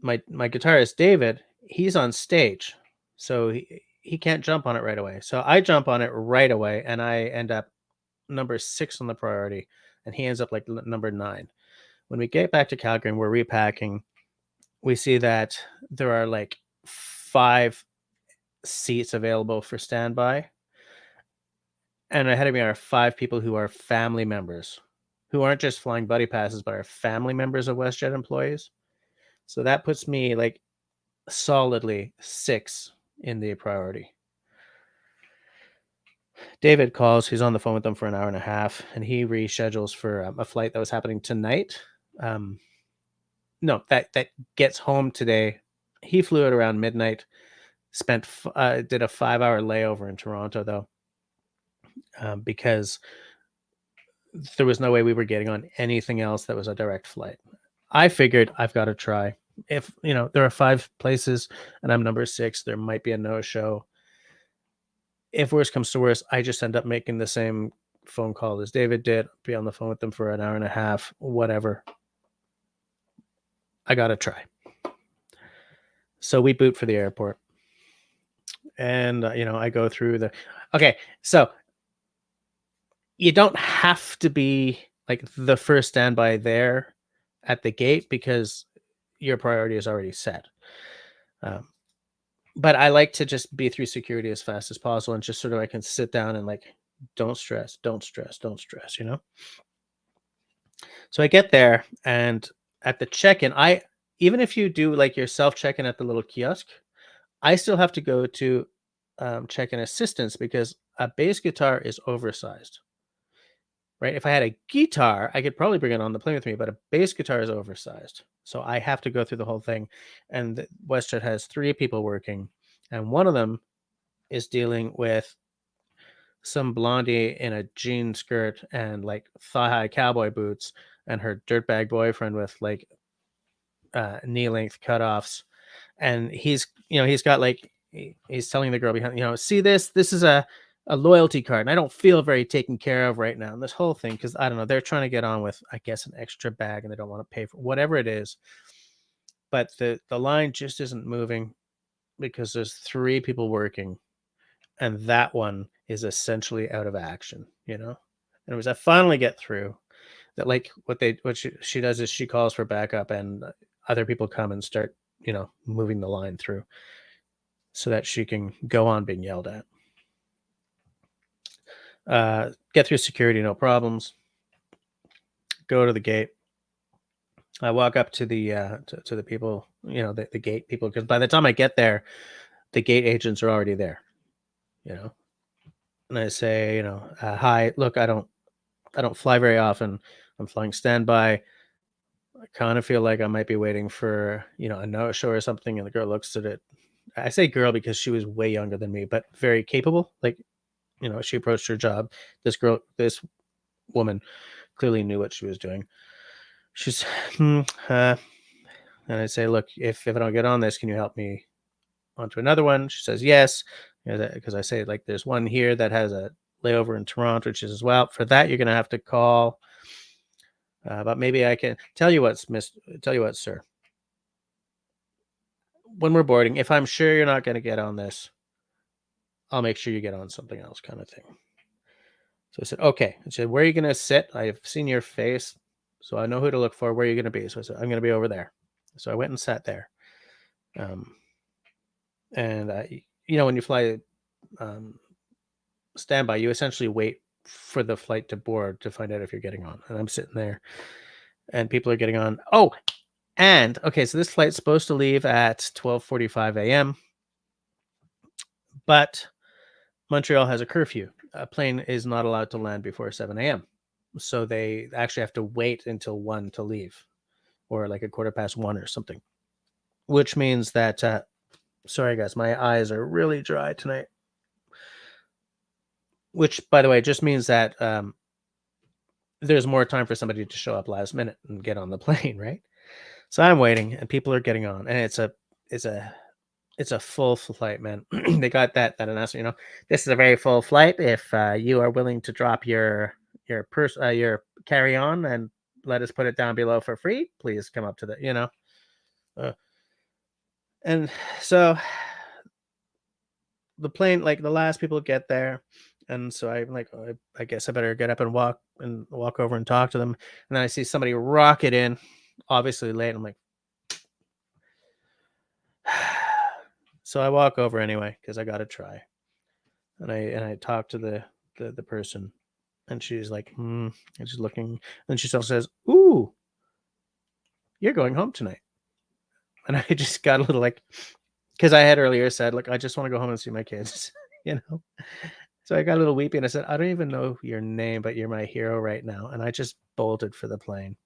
My guitarist David, he's on stage, so he can't jump on it right away. So I jump on it right away, and I end up number 6 on the priority, and he ends up like number 9. When we get back to Calgary and we're repacking, we see that there are like 5 seats available for standby, and ahead of me are 5 people who are family members, who aren't just flying buddy passes, but are family members of WestJet employees. So that puts me like solidly 6 in the priority. David calls. He's on the phone with them for an hour and a half, and he reschedules for a flight that was happening tonight. No, that gets home today. He flew it around midnight. Did a 5-hour layover in Toronto though, because there was no way we were getting on anything else that was a direct flight. I figured I've got to try. If there are 5 places and I'm number 6, there might be a no-show. If worse comes to worse, I just end up making the same phone call as David did, be on the phone with them for an hour and a half, whatever. I got to try. So we boot for the airport. And, I go through okay, so you don't have to be like the first standby there at the gate because your priority is already set. But I like to just be through security as fast as possible and just sort of I can sit down and like, don't stress. So I get there, and at the check-in, even if you do like your self check-in at the little kiosk, I still have to go to check-in assistance because a bass guitar is oversized. Right? If I had a guitar, I could probably bring it on the plane with me, but a bass guitar is oversized. So I have to go through the whole thing. And WestJet has 3 people working, and one of them is dealing with some blondie in a jean skirt and like thigh-high cowboy boots and her dirtbag boyfriend with like knee-length cutoffs. And he's got like, he's telling the girl behind, see this is a loyalty card, and I don't feel very taken care of right now. And this whole thing, because I don't know, they're trying to get on with, I guess, an extra bag, and they don't want to pay for whatever it is. But the line just isn't moving because there's 3 people working, and that one is essentially out of action. And it was I finally get through that, like what she does is she calls for backup, and other people come and start moving the line through so that she can go on being yelled at. Get through security, no problems. Go to the gate. I walk up to the to the people, the gate people, because by the time I get there, the gate agents are already there. And I say, hi, look, I don't fly very often. I'm flying standby. I kind of feel like I might be waiting for a no-show or something. And the girl looks at it. I say girl because she was way younger than me, but very capable. Like, she approached her job. This woman clearly knew what she was doing. She's, and I say, look, if I don't get on this, can you help me onto another one? She says, yes. Because I say, like, there's one here that has a layover in Toronto, which is as well. For that, you're going to have to call. But maybe I can tell you what, sir. When we're boarding, if I'm sure you're not going to get on this, I'll make sure you get on something else, kind of thing. So I said, okay. I said, where are you going to sit? I've seen your face, so I know who to look for. Where are you going to be? So I said, I'm going to be over there. So I went and sat there. And when you fly standby. You essentially wait for the flight to board to find out if you're getting on. And I'm sitting there, and people are getting on. Oh, and okay, so this flight's supposed to leave at 12:45 a.m., but Montreal has a curfew. A plane is not allowed to land before 7 a.m. So they actually have to wait until 1 to leave, or like a 1:15 or something, which means that, sorry guys, my eyes are really dry tonight. Which, by the way, just means that there's more time for somebody to show up last minute and get on the plane, right? So I'm waiting, and people are getting on, and it's a full flight, man. They got that announcement, this is a very full flight. If you are willing to drop your carry on and let us put it down below for free, please come up to the. And so the plane, like the last people get there, and so I'm like, I guess I better get up and walk over and talk to them. And then I see somebody rocket in, obviously late. I'm like, so I walk over anyway because I got to try. And I talk to the person, and she's like, and she's looking, and she still says, "Ooh, you're going home tonight." And I just got a little like, because I had earlier said, like, I just want to go home and see my kids, So I got a little weepy, and I said, I don't even know your name, but you're my hero right now. And I just bolted for the plane.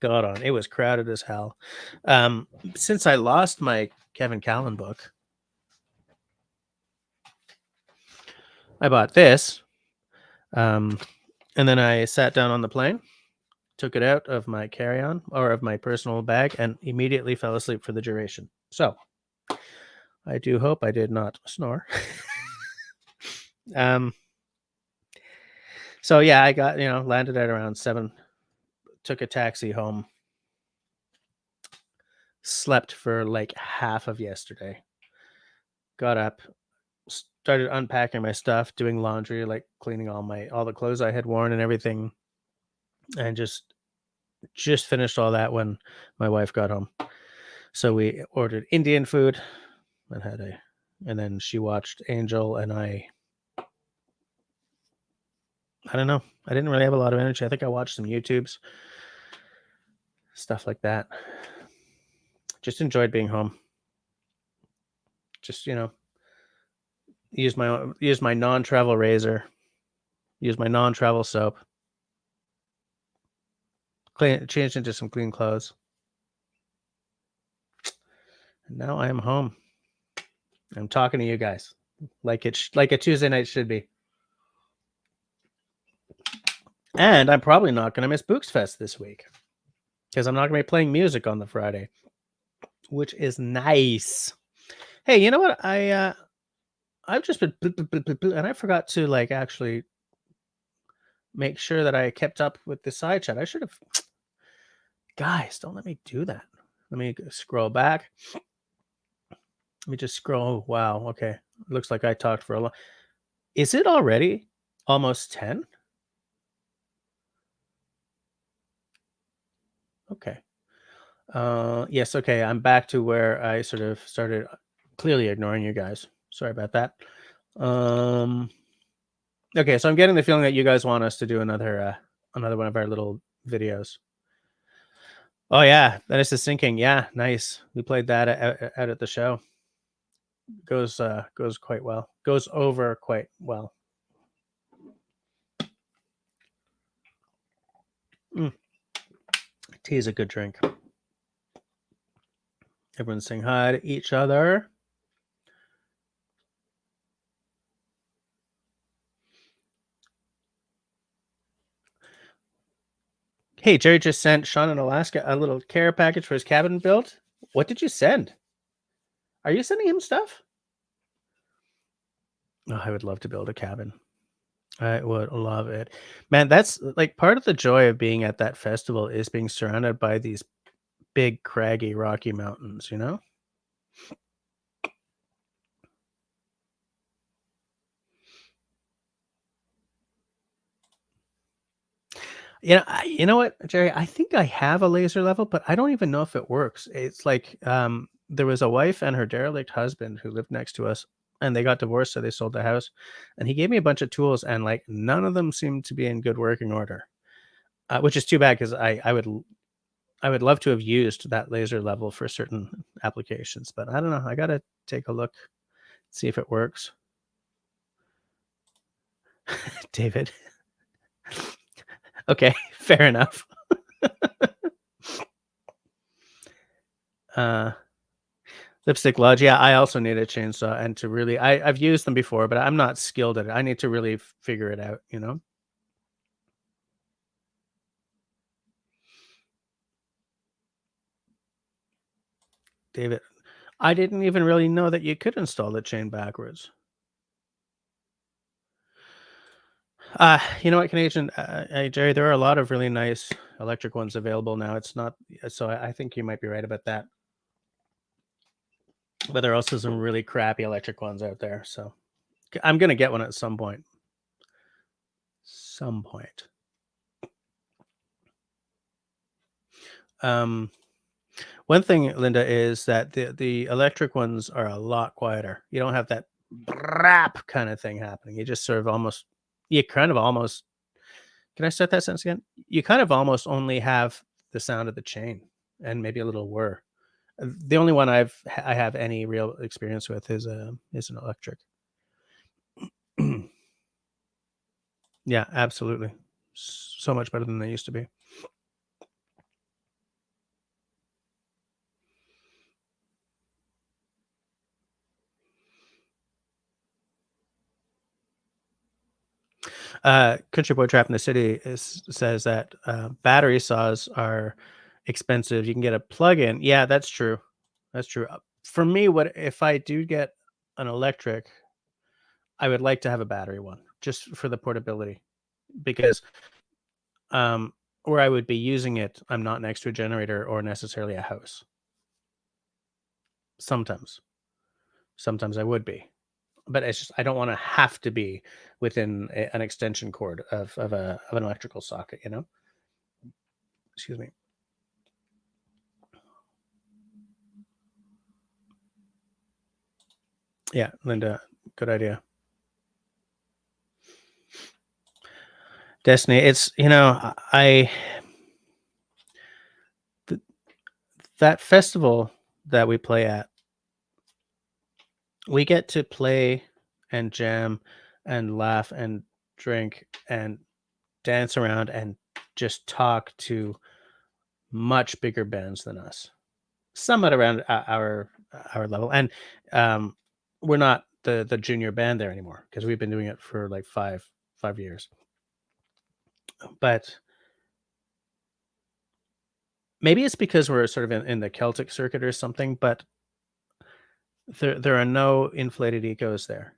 Got on. It was crowded as hell. Since I lost my Kevin Callan book, I bought this. And then I sat down on the plane, took it out of my carry-on or of my personal bag, and immediately fell asleep for the duration. So I do hope I did not snore. So yeah, I got, landed at around 7, took a taxi home, slept for like half of yesterday, got up, started unpacking my stuff, doing laundry, like cleaning all the clothes I had worn and everything, and just finished all that when my wife got home. So we ordered Indian food and and then she watched Angel, and I don't know. I didn't really have a lot of energy. I think I watched some YouTubes, stuff like that. Just enjoyed being home. Just, use my non-travel razor, use my non-travel soap, changed into some clean clothes. And now I am home. I'm talking to you guys like a Tuesday night should be. And I'm probably not going to miss Books Fest this week because I'm not going to be playing music on the Friday, which is nice. Hey, you know what? I've just been and I forgot to actually make sure that I kept up with the side chat. I should have. Guys, don't let me do that. Let me scroll back. Let me just scroll. Wow. Okay. Looks like I talked for a long. Is it already almost 10? Okay. Yes. Okay. I'm back to where I sort of started clearly ignoring you guys. Sorry about that. Okay. So I'm getting the feeling that you guys want us to do another one of our little videos. Oh yeah. Venice is sinking. Yeah. Nice. We played that out at the show. Goes quite well. Goes over quite well. Tea is a good drink. Everyone's saying hi to each other. Hey, Jerry just sent Sean in Alaska a little care package for his cabin build. What did you send? Are you sending him stuff? Oh, I would love to build a cabin. I would love it. Man, that's like part of the joy of being at that festival is being surrounded by these big, craggy, rocky mountains, You know what, Jerry? I think I have a laser level, but I don't even know if it works. It's like there was a wife and her derelict husband who lived next to us and they got divorced, so they sold the house. And he gave me a bunch of tools, and like none of them seemed to be in good working order, which is too bad because I would love to have used that laser level for certain applications, but I don't know. I gotta take a look, see if it works. David. Okay, fair enough. Lipstick Lodge. Yeah, I also need a chainsaw, and to really, I've used them before, but I'm not skilled at it. I need to really figure it out, you know? David, I didn't even really know that you could install the chain backwards. You know what, Canadian, Jerry, there are a lot of really nice electric ones available now. It's not, so I think you might be right about that. But there are also some really crappy electric ones out there. So I'm going to get one at some point. Some point. One thing, Linda, is that the electric ones are a lot quieter. You don't have that rap kind of thing happening. You just sort of almost, you kind of almost, can I start that sentence again? You kind of almost only have the sound of the chain and maybe a little whir. The only one I have any real experience with is an electric. Yeah, absolutely. So much better than they used to be. Country Boy Trap in the City says that battery saws are expensive. You can get a plug-in. Yeah, that's true. That's true. For me, what if I do get an electric? I would like to have a battery one just for the portability, because where I would be using it, I'm not next to a generator or necessarily a house. Sometimes I would be, but it's just I don't want to have to be within an extension cord of an electrical socket. You know. Excuse me. Yeah, Linda, good idea. Destiny, it's that festival that we play at, we get to play and jam and laugh and drink and dance around and just talk to much bigger bands than us, somewhat around our level, and we're not the junior band there anymore because we've been doing it for like five years. But maybe it's because we're sort of in the Celtic circuit or something, but there are no inflated egos there.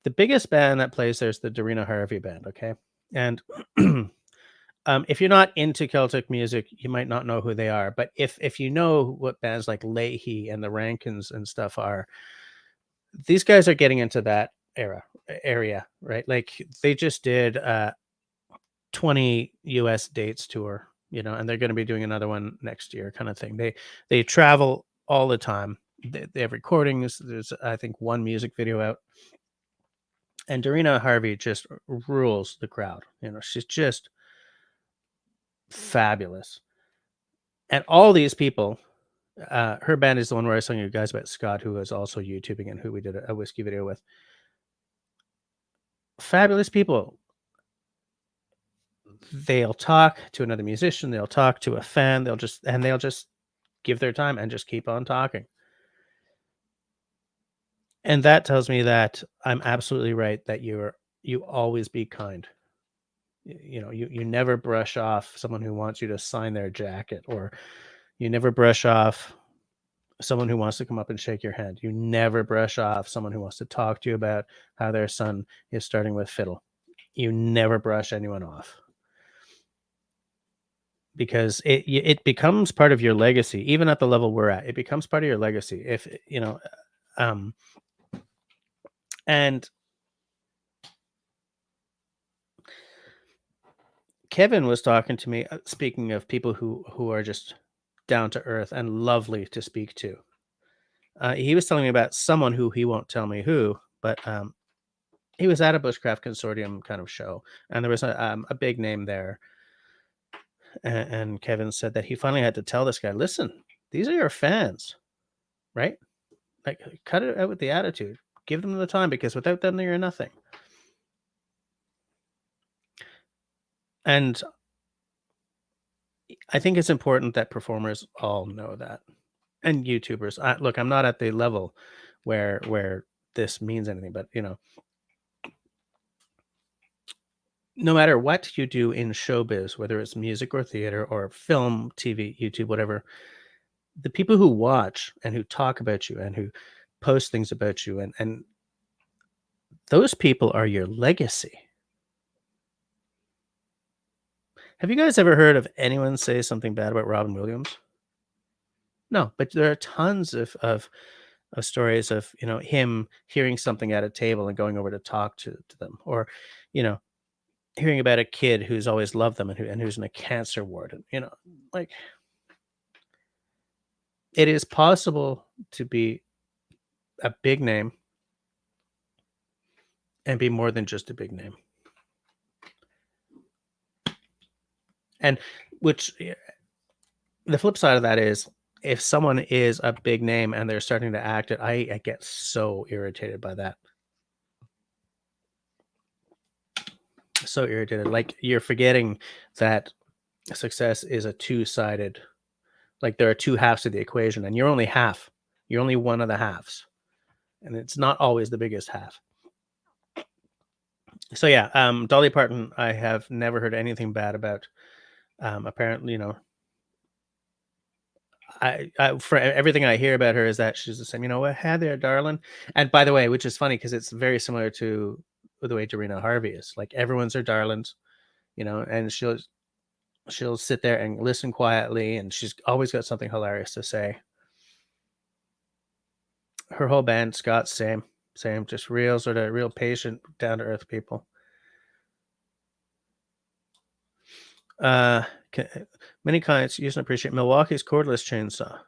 The biggest band that plays there is the Darina Harvey band, okay? And if you're not into Celtic music, you might not know who they are. But if you know what bands like Leahy and the Rankins and stuff are, these guys are getting into that area, right? Like they just did 20 US dates tour, and they're going to be doing another one next year, kind of thing. They travel all the time. They have recordings. There's, I think, one music video out. And Darina Harvey just rules the crowd. She's just fabulous. And all these people, her band is the one where I was telling you guys about, Scott, who was also YouTubing and who we did a whiskey video with. Fabulous people. They'll talk to another musician. They'll talk to a fan. They'll just give their time and just keep on talking. And that tells me that I'm absolutely right, that you always be kind. You never brush off someone who wants you to sign their jacket, or you never brush off someone who wants to come up and shake your hand. You never brush off someone who wants to talk to you about how their son is starting with fiddle. You never brush anyone off, because it becomes part of your legacy. Even at the level we're at, it becomes part of your legacy. If and Kevin was talking to me, speaking of people who are just down to earth and lovely to speak to. He was telling me about someone who he won't tell me who, but he was at a Bushcraft Consortium kind of show, and there was a big name there. And Kevin said that he finally had to tell this guy, listen, these are your fans, right? Like, cut it out with the attitude. Give them the time, because without them, you're nothing. And I think it's important that performers all know that, and YouTubers. Look, I'm not at the level where this means anything, but no matter what you do in showbiz, whether it's music or theater or film, TV, YouTube, whatever, the people who watch and who talk about you and who post things about you, and those people are your legacy. Have you guys ever heard of anyone say something bad about Robin Williams? No, but there are tons of stories of him hearing something at a table and going over to talk to them, or you know hearing about a kid who's always loved them and who's in a cancer ward, and like, it is possible to be a big name and be more than just a big name. And which the flip side of that is, if someone is a big name and they're starting to act it, I get so irritated by that. So irritated. Like, you're forgetting that success is a two-sided, like, there are two halves of the equation, and you're only half. You're only one of the halves. And it's not always the biggest half. So yeah, Dolly Parton, I have never heard anything bad about. Apparently, I for everything I hear about her is that she's the same. You know what? Hi there, darling. And by the way, which is funny because it's very similar to the way Dorina Harvey is. Like, everyone's her darlings, and she'll sit there and listen quietly, and she's always got something hilarious to say. Her whole band, Scott, same, just real sort of real patient, down to earth people. Many clients use and appreciate Milwaukee's cordless chainsaw.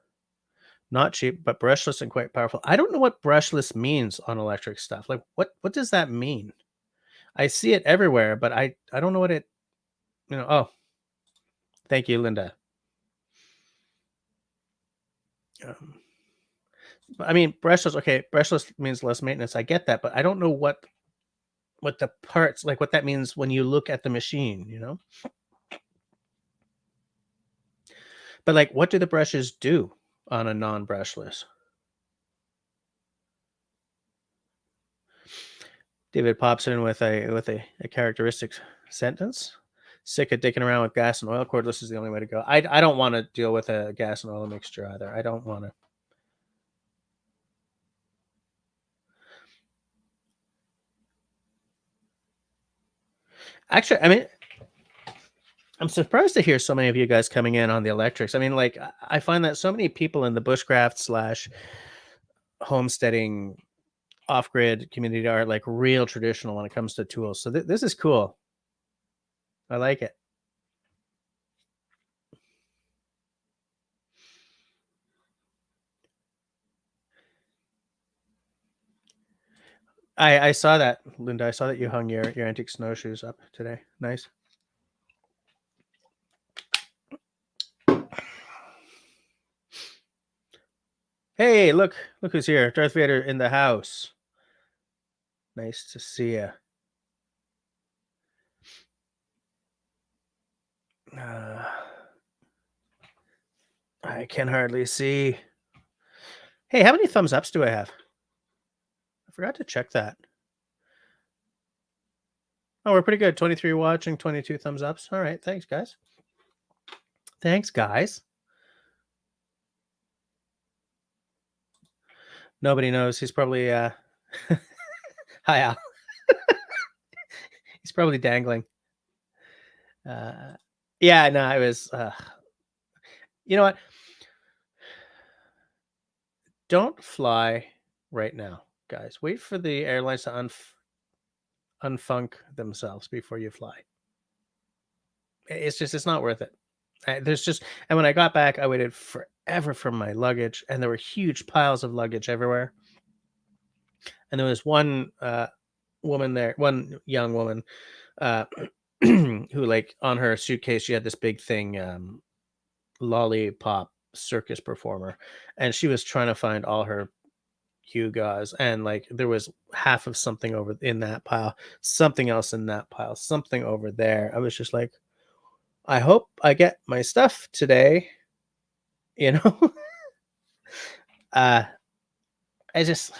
Not cheap, but brushless and quite powerful. I don't know what brushless means on electric stuff. Like, what does that mean? I see it everywhere, but I don't know what it. Oh, thank you, Linda. I mean, brushless. Okay, brushless means less maintenance. I get that, but I don't know what the parts, like, what that means when you look at the machine. But like, what do the brushes do on a non-brushless? David pops in with a characteristic sentence. Sick of dicking around with gas and oil. Cordless is the only way to go. I don't want to deal with a gas and oil mixture either. I don't want to. Actually, I mean, I'm surprised to hear so many of you guys coming in on the electrics. I mean, like, I find that so many people in the bushcraft / homesteading off-grid community are like real traditional when it comes to tools. So this is cool. I like it. I saw that, Linda. I saw that you hung your antique snowshoes up today. Nice. Hey, look who's here. Darth Vader in the house. Nice to see you. I can hardly see. Hey, how many thumbs ups do I have? I forgot to check that. Oh, we're pretty good. 23 watching, 22 thumbs ups. All right. Thanks, guys. Thanks, guys. Nobody knows. He's probably hi, Al. He's probably dangling. Yeah, no, I was you know what? Don't fly right now, guys. Wait for the airlines to unfunk themselves before you fly. It's not worth it. And when I got back, I waited forever for my luggage, and there were huge piles of luggage everywhere. And there was one woman there, one young woman, who, like, on her suitcase, she had this big thing, lollipop circus performer, and she was trying to find all her gewgaws, and, like, there was half of something over in that pile, something else in that pile, something over there. I was just like, I hope I get my stuff today, you know? uh, I just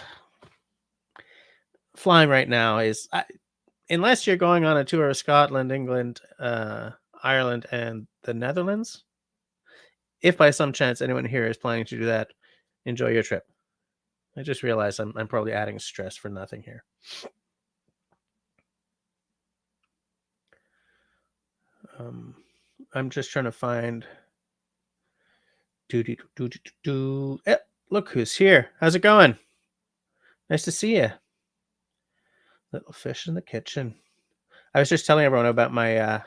flying right now is unless you're going on a tour of Scotland, England, Ireland, and the Netherlands. If by some chance anyone here is planning to do that, enjoy your trip. I just realized I'm probably adding stress for nothing here. I'm just trying to find. Look who's here. How's it going? Nice to see you. Little fish in the kitchen. I was just telling everyone about my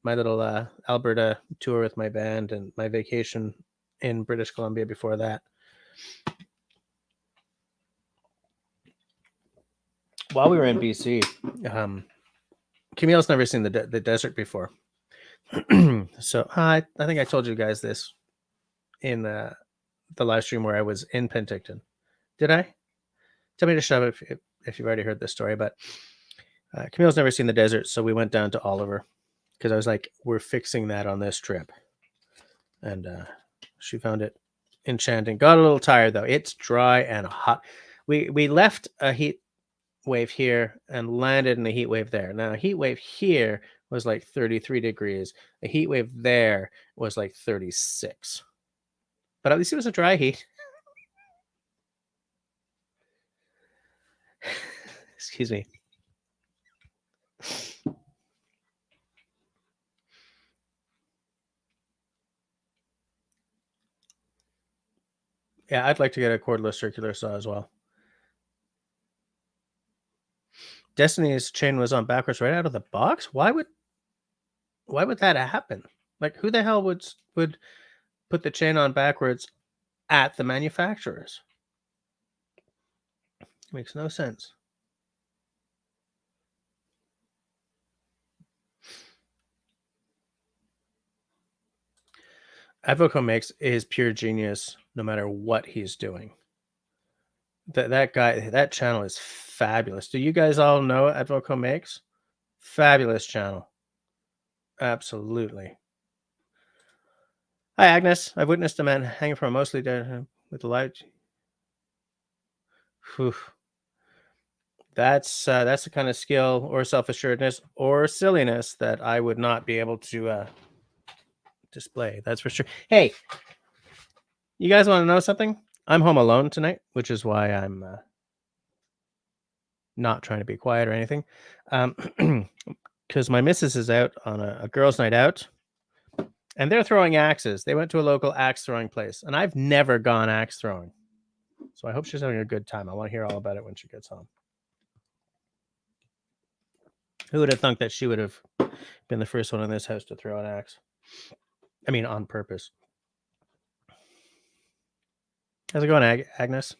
my little Alberta tour with my band and my vacation in British Columbia before that. While we were in BC, Camille's never seen the desert before. So I think I told you guys this in the live stream where I was in Penticton. Did I? Tell me to shut up if you've already heard this story. But Camille's never seen the desert, so we went down to Oliver because I was like, we're fixing that on this trip. And she found it enchanting. Got a little tired, though. It's dry and hot. We left a heat wave here and landed in a heat wave there. Now, a heat wave here was like 33 degrees. A heat wave there was like 36. But at least it was a dry heat. Excuse me. Yeah, I'd like to get a cordless circular saw as well. Destiny's chain was on backwards right out of the box. Why would that happen? Like, who the hell would put the chain on backwards at the manufacturers? Makes no sense. Advoco makes is pure genius no matter what he's doing. That guy, that channel is fabulous. Do you guys all know Advoco makes? Fabulous channel. Absolutely. Hi, Agnes. I've witnessed a man hanging from a mostly dead with the light. Whew. That's the kind of skill or self-assuredness or silliness that I would not be able to display. That's for sure. Hey, you guys want to know something? I'm home alone tonight, which is why I'm not trying to be quiet or anything. Because my missus is out on a girls' night out, and they're throwing axes. They went to a local axe throwing place, and I've never gone axe throwing. So I hope she's having a good time. I want to hear all about it when she gets home. Who would have thunk that she would have been the first one in this house to throw an axe? I mean, on purpose. How's it going, Agnes?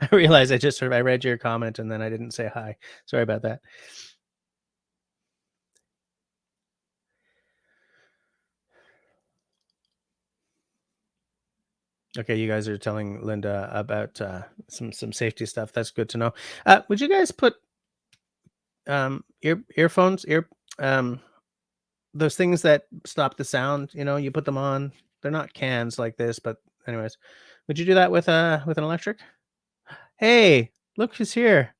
I realized I read your comment and then I didn't say hi. Sorry about that. Okay, you guys are telling Linda about some safety stuff. That's good to know. Would you guys put earphones, those things that stop the sound? You know, you put them on. They're not cans like this, but anyways, would you do that with an electric? Hey, look who's here,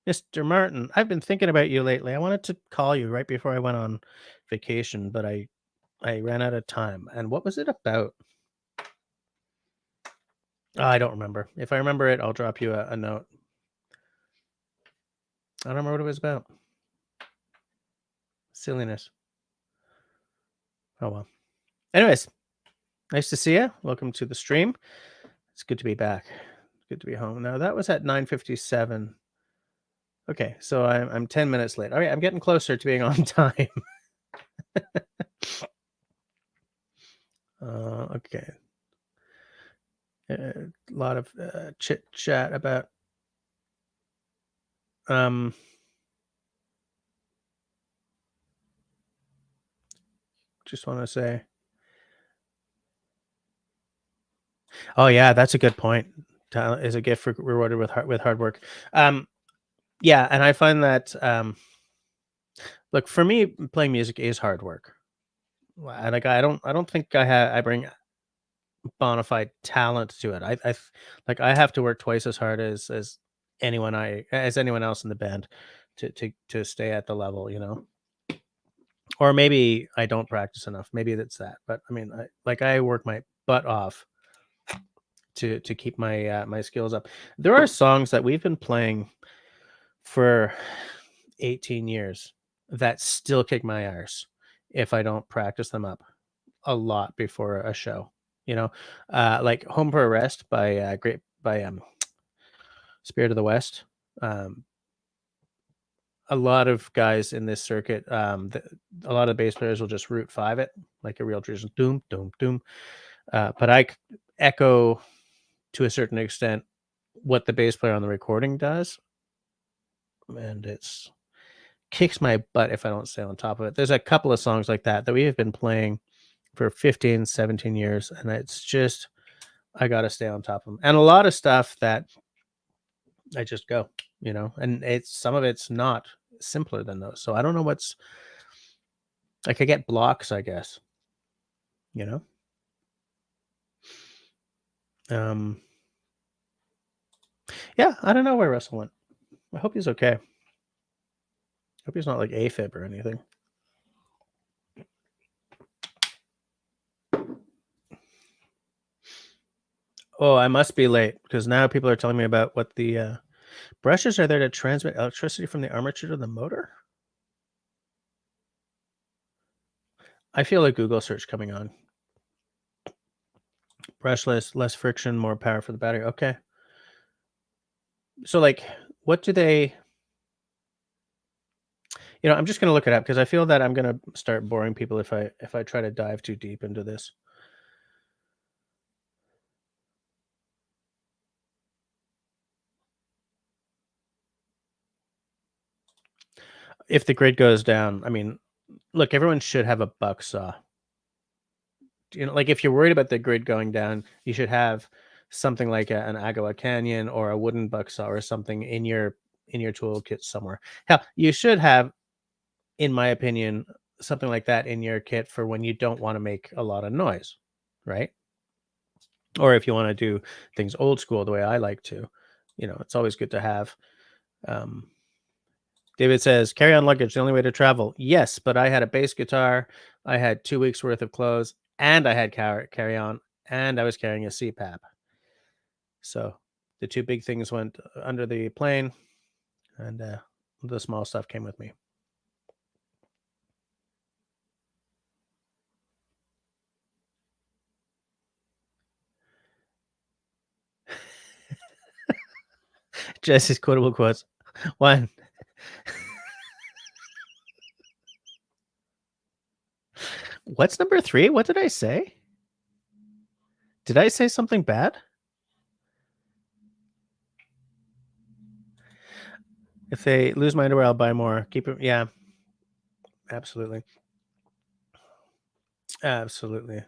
Mr. Martin. I've been thinking about you lately. I wanted to call you right before I went on vacation, but I ran out of time. And what was it about? I don't remember. If I remember it, I'll drop you a note. I don't remember what it was about. Silliness. Oh, well. Anyways, nice to see you. Welcome to the stream. It's good to be back. Good to be home. Now, that was at 9:57. Okay, so I'm 10 minutes late. All right, I'm getting closer to being on time. Okay. A lot of chit chat about Just want to say, oh yeah, that's a good point. Talent is a gift rewarded with hard work. Yeah, and I find that look, for me, playing music is hard work. And like I don't think I bring bona fide talent to it. Like I have to work twice as hard as anyone else in the band to stay at the level, you know. Or maybe I don't practice enough. Maybe that's that. But I mean, I work my butt off to keep my my skills up. There are songs that we've been playing for 18 years that still kick my arse if I don't practice them up a lot before a show. You know, like "Home for a Rest" by Spirit of the West. Um, a lot of guys in this circuit, a lot of bass players will just root five it like a real traditional doom, doom, doom. But echo to a certain extent what the bass player on the recording does, and it's kicks my butt if I don't stay on top of it. There's a couple of songs like that we have been playing for 15, 17 years, and it's just I got to stay on top of them. And a lot of stuff that I just go, you know, and some of it's not simpler than those. So I don't know what's like. I get blocks, I guess, you know. Yeah, I don't know where Russell went. I hope he's okay. I hope he's not like AFib or anything. Oh, I must be late because now people are telling me about what the brushes are there to transmit electricity from the armature to the motor. I feel a Google search coming on. Brushless, less friction, more power for the battery. Okay. So like, what do they? You know, I'm just going to look it up because I feel that I'm going to start boring people if I try to dive too deep into this. If the grid goes down, I mean, look, everyone should have a buck saw. You know, like if you're worried about the grid going down, you should have something like an Agua Canyon or a wooden buck saw or something in your toolkit somewhere. Hell, you should have, in my opinion, something like that in your kit for when you don't want to make a lot of noise, right? Or if you want to do things old school the way I like to, you know, it's always good to have. David says, carry on luggage, the only way to travel. Yes, but I had a bass guitar, I had 2 weeks worth of clothes, and I had carry on, and I was carrying a CPAP. So the two big things went under the plane, and the small stuff came with me. Jesse's quotable quotes. One. What's number 3? What did I say? Did I say something bad? If they lose my underwear, I'll buy more. Keep it. Yeah. Absolutely. Absolutely.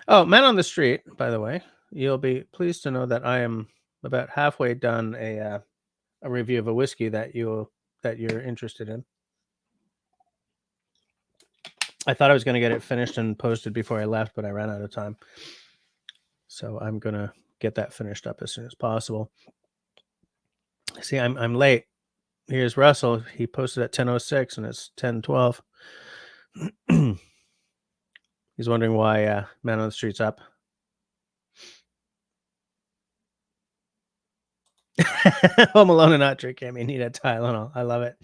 Oh, Man on the Street, by the way, you'll be pleased to know that I am about halfway done a review of a whiskey that you're interested in. I thought I was going to get it finished and posted before I left, but I ran out of time. So I'm going to get that finished up as soon as possible. See, I'm late. Here's Russell. He posted at 10:06 and it's 10:12. He's wondering why Man on the Street's up. Home alone and not drinking. I mean, need a Tylenol. I love it.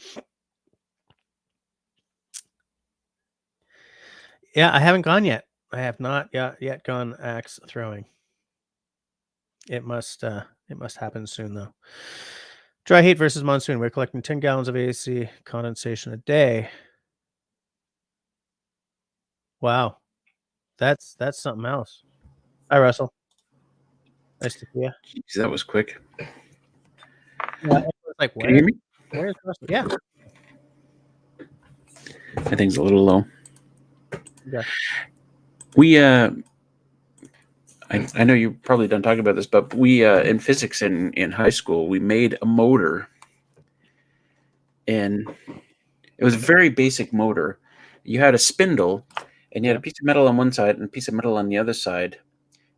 Yeah, I haven't gone yet. I have not yet gone axe throwing. It must happen soon though. Dry heat versus monsoon. We're collecting 10 gallons of AC condensation a day. Wow. That's something else. Hi, Russell. Nice to see you. Jeez, that was quick. Yeah, it was like, Can you hear me? Where's yeah. I think it's a little low. Yeah. We I know you're probably done talking about this, but we in physics in high school we made a motor, and it was a very basic motor. You had a spindle, and you had a piece of metal on one side and a piece of metal on the other side,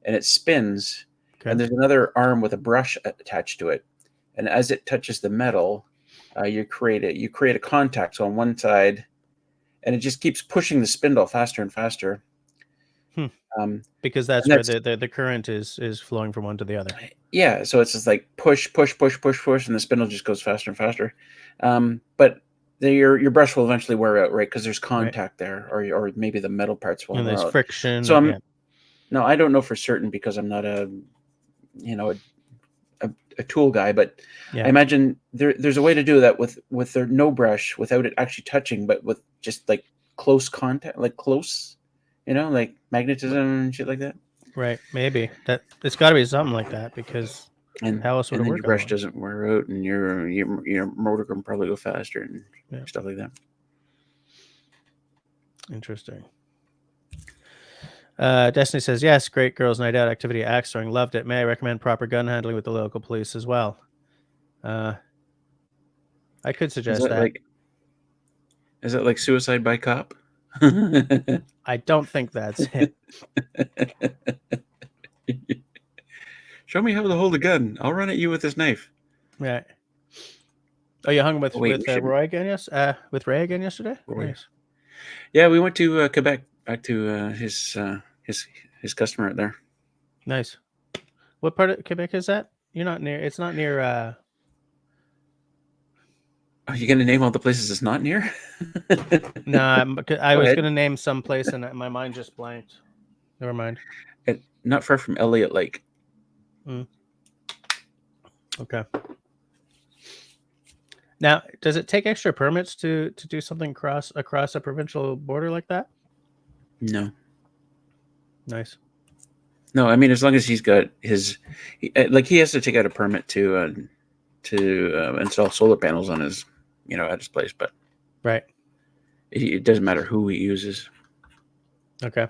and it spins. Okay. And there's another arm with a brush attached to it, and as it touches the metal, you create a contact. So on one side, and it just keeps pushing the spindle faster and faster. Because that's where the current is flowing from one to the other. Yeah, so it's just like push, push, push, push, push, and the spindle just goes faster and faster. But your brush will eventually wear out, right? Because there's contact there, or maybe the metal parts will. And there's friction. So no, I don't know for certain because I'm not a tool guy, but I imagine there's a way to do that with no brush without it actually touching, but with just like close contact, like close, like magnetism and shit like that. Right, maybe that it's got to be something like that because how else would it work? Your brush doesn't wear out, and your motor can probably go faster and stuff like that. Interesting. Destiny says, yes, great girls' night out activity at Axe Throwing. Loved it. May I recommend proper gun handling with the local police as well? I could suggest that. Is it like suicide by cop? I don't think that's it. Show me how to hold a gun. I'll run at you with this knife. Right. Oh, you hung with Roy again? Yes. With Ray again yesterday. Roy. Nice. Yeah, we went to Quebec, back to his customer out there. Nice. What part of Quebec is that? You're not near. It's not near. Are you going to name all the places it's not near? No, I was going to name some place, and my mind just blanked. Never mind. Not far from Elliott Lake. Okay. Now, does it take extra permits to do something across a provincial border like that? No. Nice. No, I mean, as long as he's got he has to take out a permit to install solar panels on his, at his place, but right. It doesn't matter who he uses. Okay.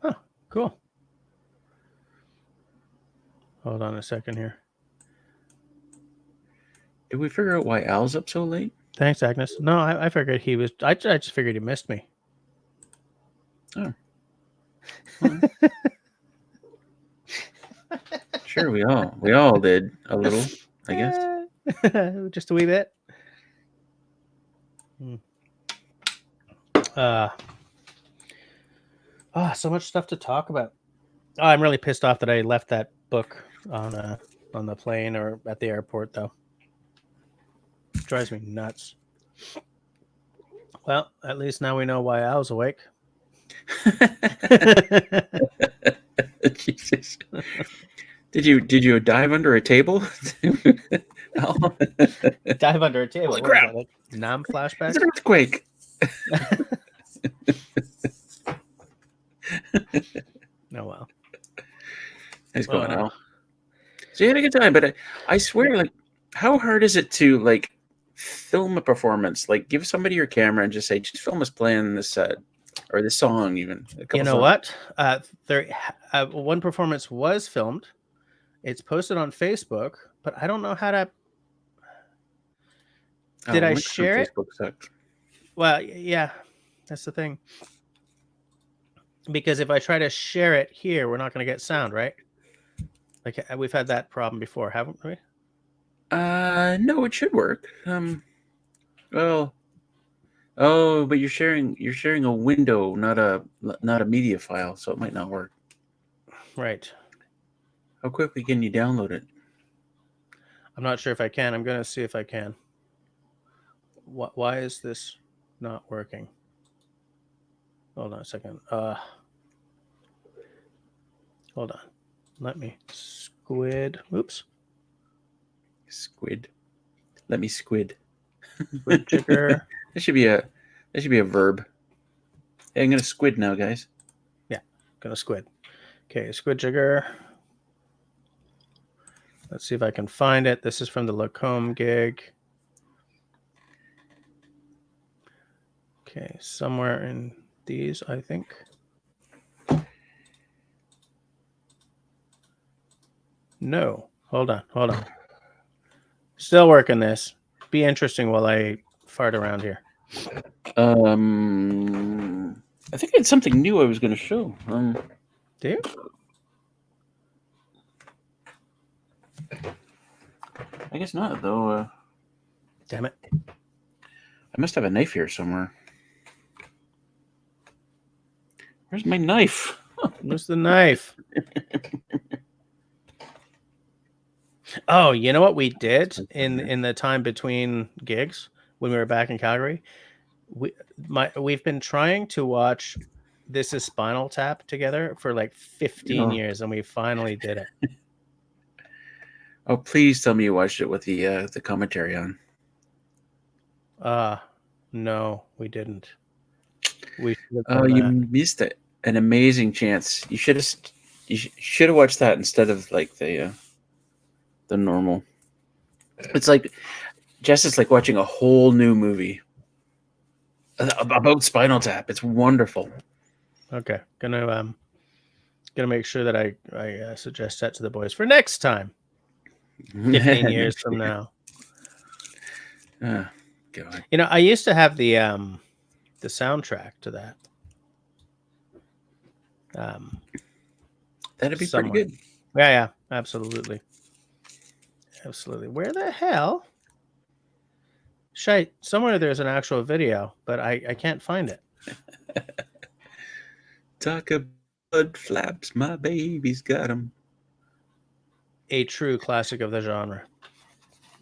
Oh, cool. Hold on a second here. Did we figure out why Al's up so late? Thanks, Agnes. No, I figured he was. I just figured he missed me. Oh. Sure, we all did a little, I guess. Just a wee bit. So much stuff to talk about. Oh, I'm really pissed off that I left that book on the plane or at the airport, though. It drives me nuts. Well, at least now we know why Al's awake. Jesus. Did you dive under a table? Dive under a table? Holy crap. Like Nam flashback? It's an earthquake. Oh, well. Nice going, Al. So you had a good time, but I swear, like, how hard is it to, like, film a performance? Like, give somebody your camera and just say, just film us playing this set or this song, even. You know what? One performance was filmed. It's posted on Facebook, but I don't know how to. Did I share it? Facebook sucks. Well, yeah, that's the thing. Because if I try to share it here, we're not going to get sound, right? Like we've had that problem before, haven't we? No, it should work. But you're sharing a window, not a media file, so it might not work. Right. How quickly can you download it? I'm not sure if I can. I'm going to see if I can. Why is this not working? Hold on a second. Hold on. Let me squid. Oops. Squid. Let me squid. Squid jigger. That should be a verb. Hey, I'm gonna squid now, guys. Yeah, gonna squid. Okay, squid jigger. Let's see if I can find it. This is from the Lacombe gig. Okay, somewhere in these, I think. No, hold on. Still working this. Be interesting while I fart around here. I think it's something new I was going to show. Do you? I guess not, though. Damn it. I must have a knife here somewhere. Where's my knife? Where's the knife? Oh, you know what we did in the time between gigs when we were back in Calgary? We've been trying to watch This Is Spinal Tap together for like 15 years, and we finally did it. Oh, please tell me you watched it with the commentary on. No, we didn't. You missed it. An amazing chance. You should have watched that instead of like the normal. It's like Jess is like watching a whole new movie about Spinal Tap. It's wonderful. Okay, gonna make sure that I suggest that to the boys for next time. 15 years from now. God. You know, I used to have the soundtrack to that. That'd be somewhere. pretty good. Yeah, absolutely. Where the hell? Shite, somewhere there's an actual video, but I can't find it. Talk of blood flaps, my baby's got 'em. A true classic of the genre.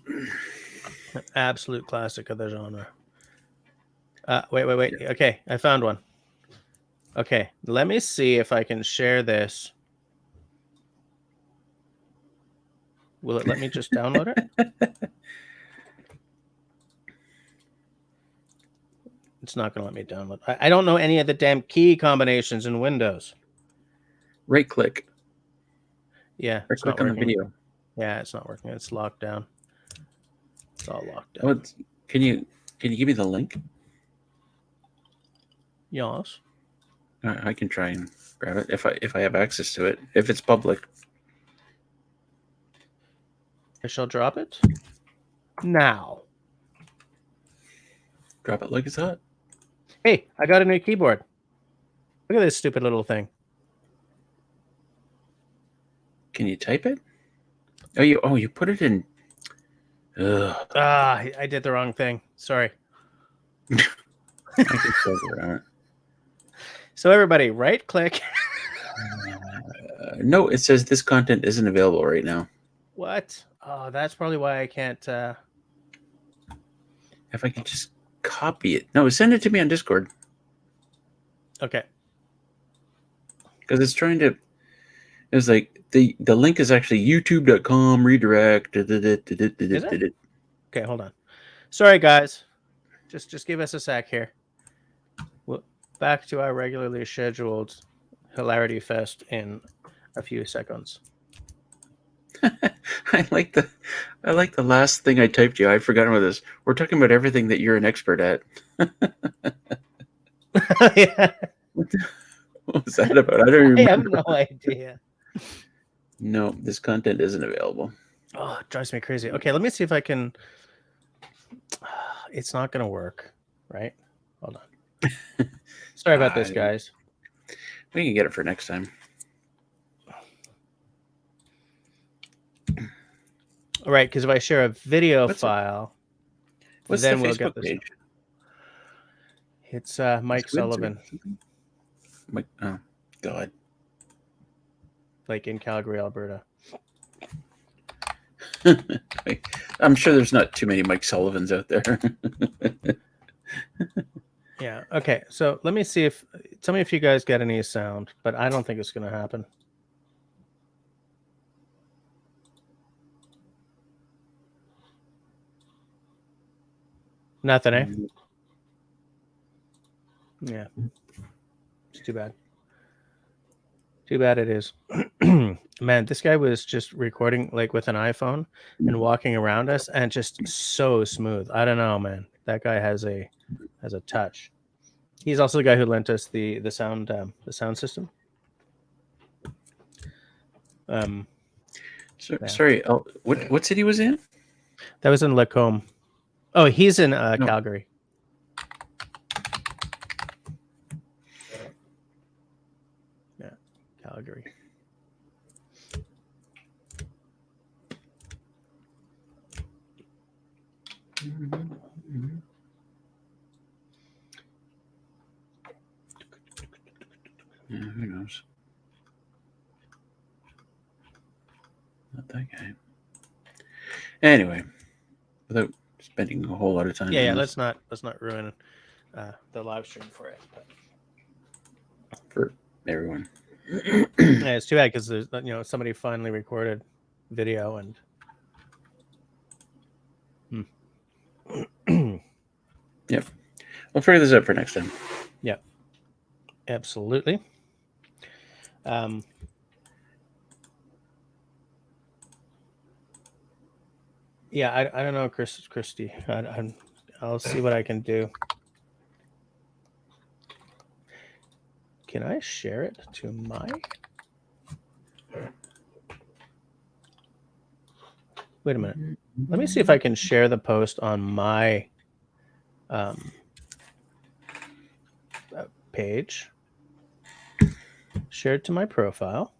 An absolute classic of the genre. Wait. Okay, I found one. Okay, let me see if I can share this. Will it let me just download it? It's not going to let me download. I don't know any of the damn key combinations in Windows. Right click. Yeah. Right click on the video. Yeah, it's not working. It's locked down. It's all locked down. Oh, can you give me the link? Yes. I can try and grab it if I have access to it. If it's public. I shall drop it now. Drop it like it's hot. Hey, I got a new keyboard. Look at this stupid little thing. Can you type it? Oh, you put it in. Ugh. I did the wrong thing. Sorry. I can solve it on it. So everybody, right click. No, it says this content isn't available right now. What? Oh, that's probably why I can't. If I can just copy it. No, send it to me on Discord. Okay. Because it's trying to. It was like the link is actually youtube.com redirect. Is it? Okay, hold on. Sorry, guys. Just give us a sec here. Back to our regularly scheduled hilarity fest in a few seconds. I like the last thing I typed you. I forgot about this. We're talking about everything that you're an expert at. Yeah. What was that about? I don't remember. I have no idea. No, this content isn't available. Oh, it drives me crazy. Okay, let me see if I can. It's not going to work, right? Hold on. Sorry about this, guys. We can get it for next time. All right, because if I share a video file, what's then the we'll Facebook get this. page? It's Mike Sullivan. Mike, oh, God. Like in Calgary, Alberta. I'm sure there's not too many Mike Sullivans out there. Yeah. Okay. So let me see if. Tell me if you guys get any sound, but I don't think it's going to happen. Nothing, eh? Yeah. It's too bad. Too bad it is. Man, this guy was just recording like with an iPhone and walking around us, and just so smooth. I don't know, man. That guy has a touch. He's also the guy who lent us the sound system. Sorry. Oh, what city was he in? That was in Lacombe. Oh, he's in Calgary. Yeah, Calgary. Yeah, who knows? Not that guy. Anyway, without spending a whole lot of time. Yeah. on Let's this, not ruin the live stream for it. But. for everyone. Yeah, it's too bad because there's somebody finally recorded video and. Yep. We'll figure this out for next time. Yeah. Absolutely. Yeah, I don't know, Christy. I'll see what I can do. Can I share it to my? Wait a minute. Let me see if I can share the post on my page. Share it to my profile.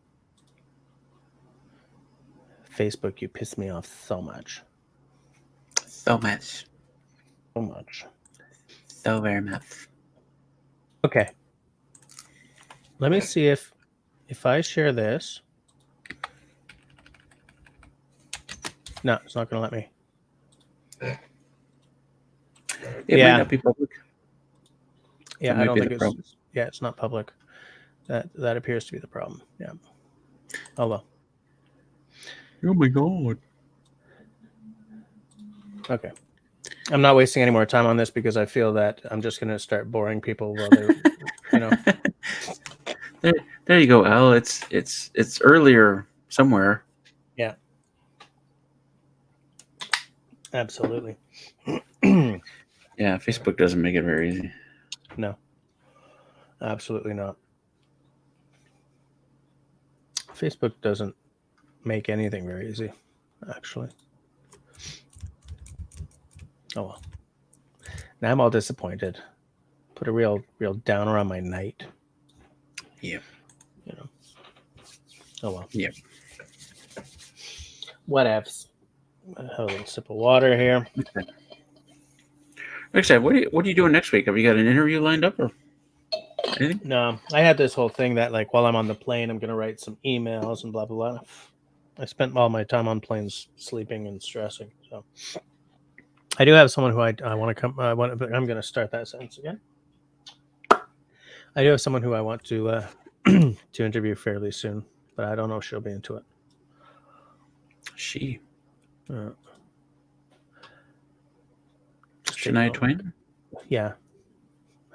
Facebook, you piss me off so much. So much. So much. So very much. Okay. Let me see if I share this. No, it's not going to let me. It might not be public. Yeah, I don't think it's. Yeah, it's not public. That appears to be the problem. Yeah. Oh well. Oh my god. Okay. I'm not wasting any more time on this because I feel that I'm just going to start boring people while they're, There you go, Al. It's earlier somewhere. Yeah. Absolutely. Yeah, Facebook doesn't make it very easy. No. Absolutely not. Facebook doesn't make anything very easy, actually. Oh well. Now I'm all disappointed. Put a real downer on my night. Yeah. Oh well. Yeah. Whatevs. I'll have a little sip of water here. Okay. Like I said, what are you doing next week? Have you got an interview lined up or anything? No, I had this whole thing that like while I'm on the plane, I'm going to write some emails and blah blah blah. I spent all my time on planes sleeping and stressing. So I do have someone who I want to come. I'm going to start that sentence again. I do have someone who I want to to interview fairly soon, but I don't know if she'll be into it. She. Just Shania Twain? Yeah.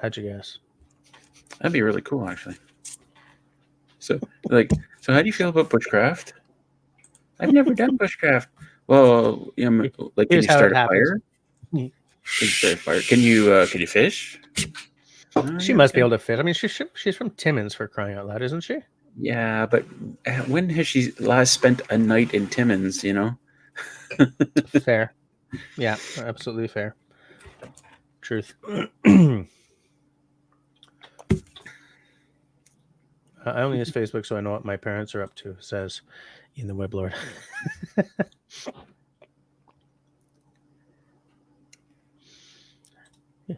How'd you guess? That'd be really cool, actually. So how do you feel about bushcraft? I've never done bushcraft. Well, like can you start a fire? Can you start a fire? Can you fish? She must be able to fish. I mean, she's from Timmins, for crying out loud, isn't she? Yeah, but when has she last spent a night in Timmins? Fair. Yeah, absolutely fair. Truth. I only use Facebook so I know what my parents are up to, says Ian the Web Lord.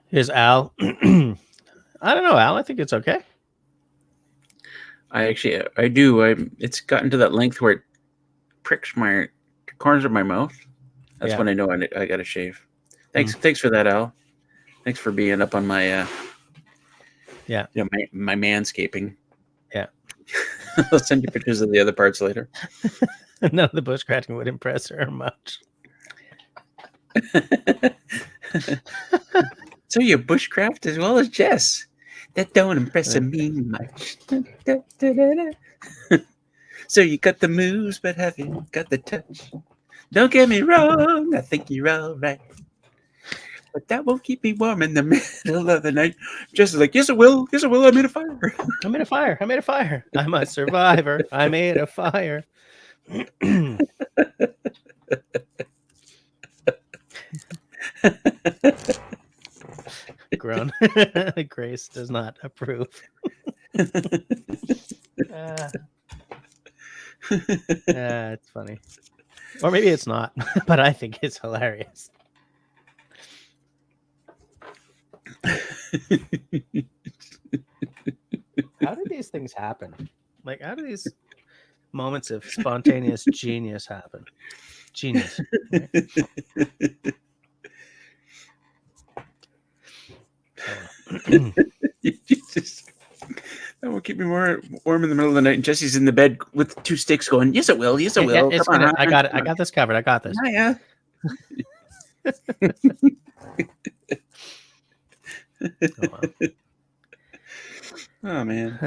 Here's Al. I don't know, Al. I think it's okay. I do. It's gotten to that length where it pricks the corners of my mouth. That's when I know I got to shave. Thanks for that, Al. Thanks for being up on my my manscaping. Yeah. I'll send you pictures of the other parts later. None of the bushcrafting would impress her much. So you bushcraft as well as Jess. That don't impress me much. So you got the moves, but haven't got the touch. Don't get me wrong, I think you're all right. But that won't keep me warm in the middle of the night. Just like, yes, it will. Yes, it will. I made a fire. I made a fire. I made a fire. I'm a survivor. I made a fire. Grown. Grace does not approve. It's funny. Or maybe it's not, but I think it's hilarious. How do these things happen? Like, how do these moments of spontaneous genius happen? Genius. Right? That will keep me more warm in the middle of the night. And Jesse's in the bed with 2 sticks going, yes, it will. Yes, it will. It's Come gonna, on. I got it. I got this covered. I got this. Yeah. Oh, man.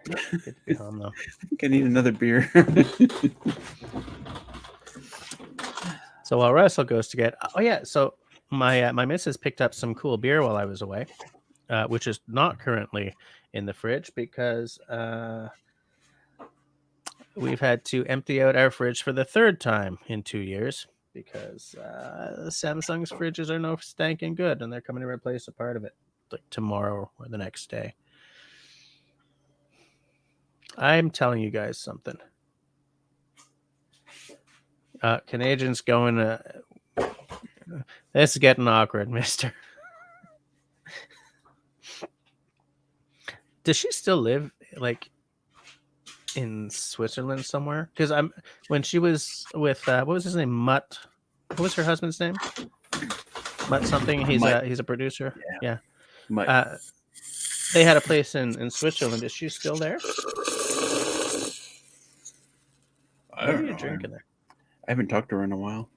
Good to be home, though. I think I need another beer. So while Russell goes to get, so my missus picked up some cool beer while I was away, which is not currently in the fridge because we've had to empty out our fridge for the 3rd time in 2 years because Samsung's fridges are no stanking good, and they're coming to replace a part of it like tomorrow or the next day. I'm telling you guys something. Canadians going this is getting awkward, mister. Does she still live like in Switzerland somewhere? Because when she was with what was his name? Mutt. What was her husband's name? Mutt something. He's a producer. Yeah. Mutt. They had a place in Switzerland. Is she still there? What are you drinking there? I haven't talked to her in a while.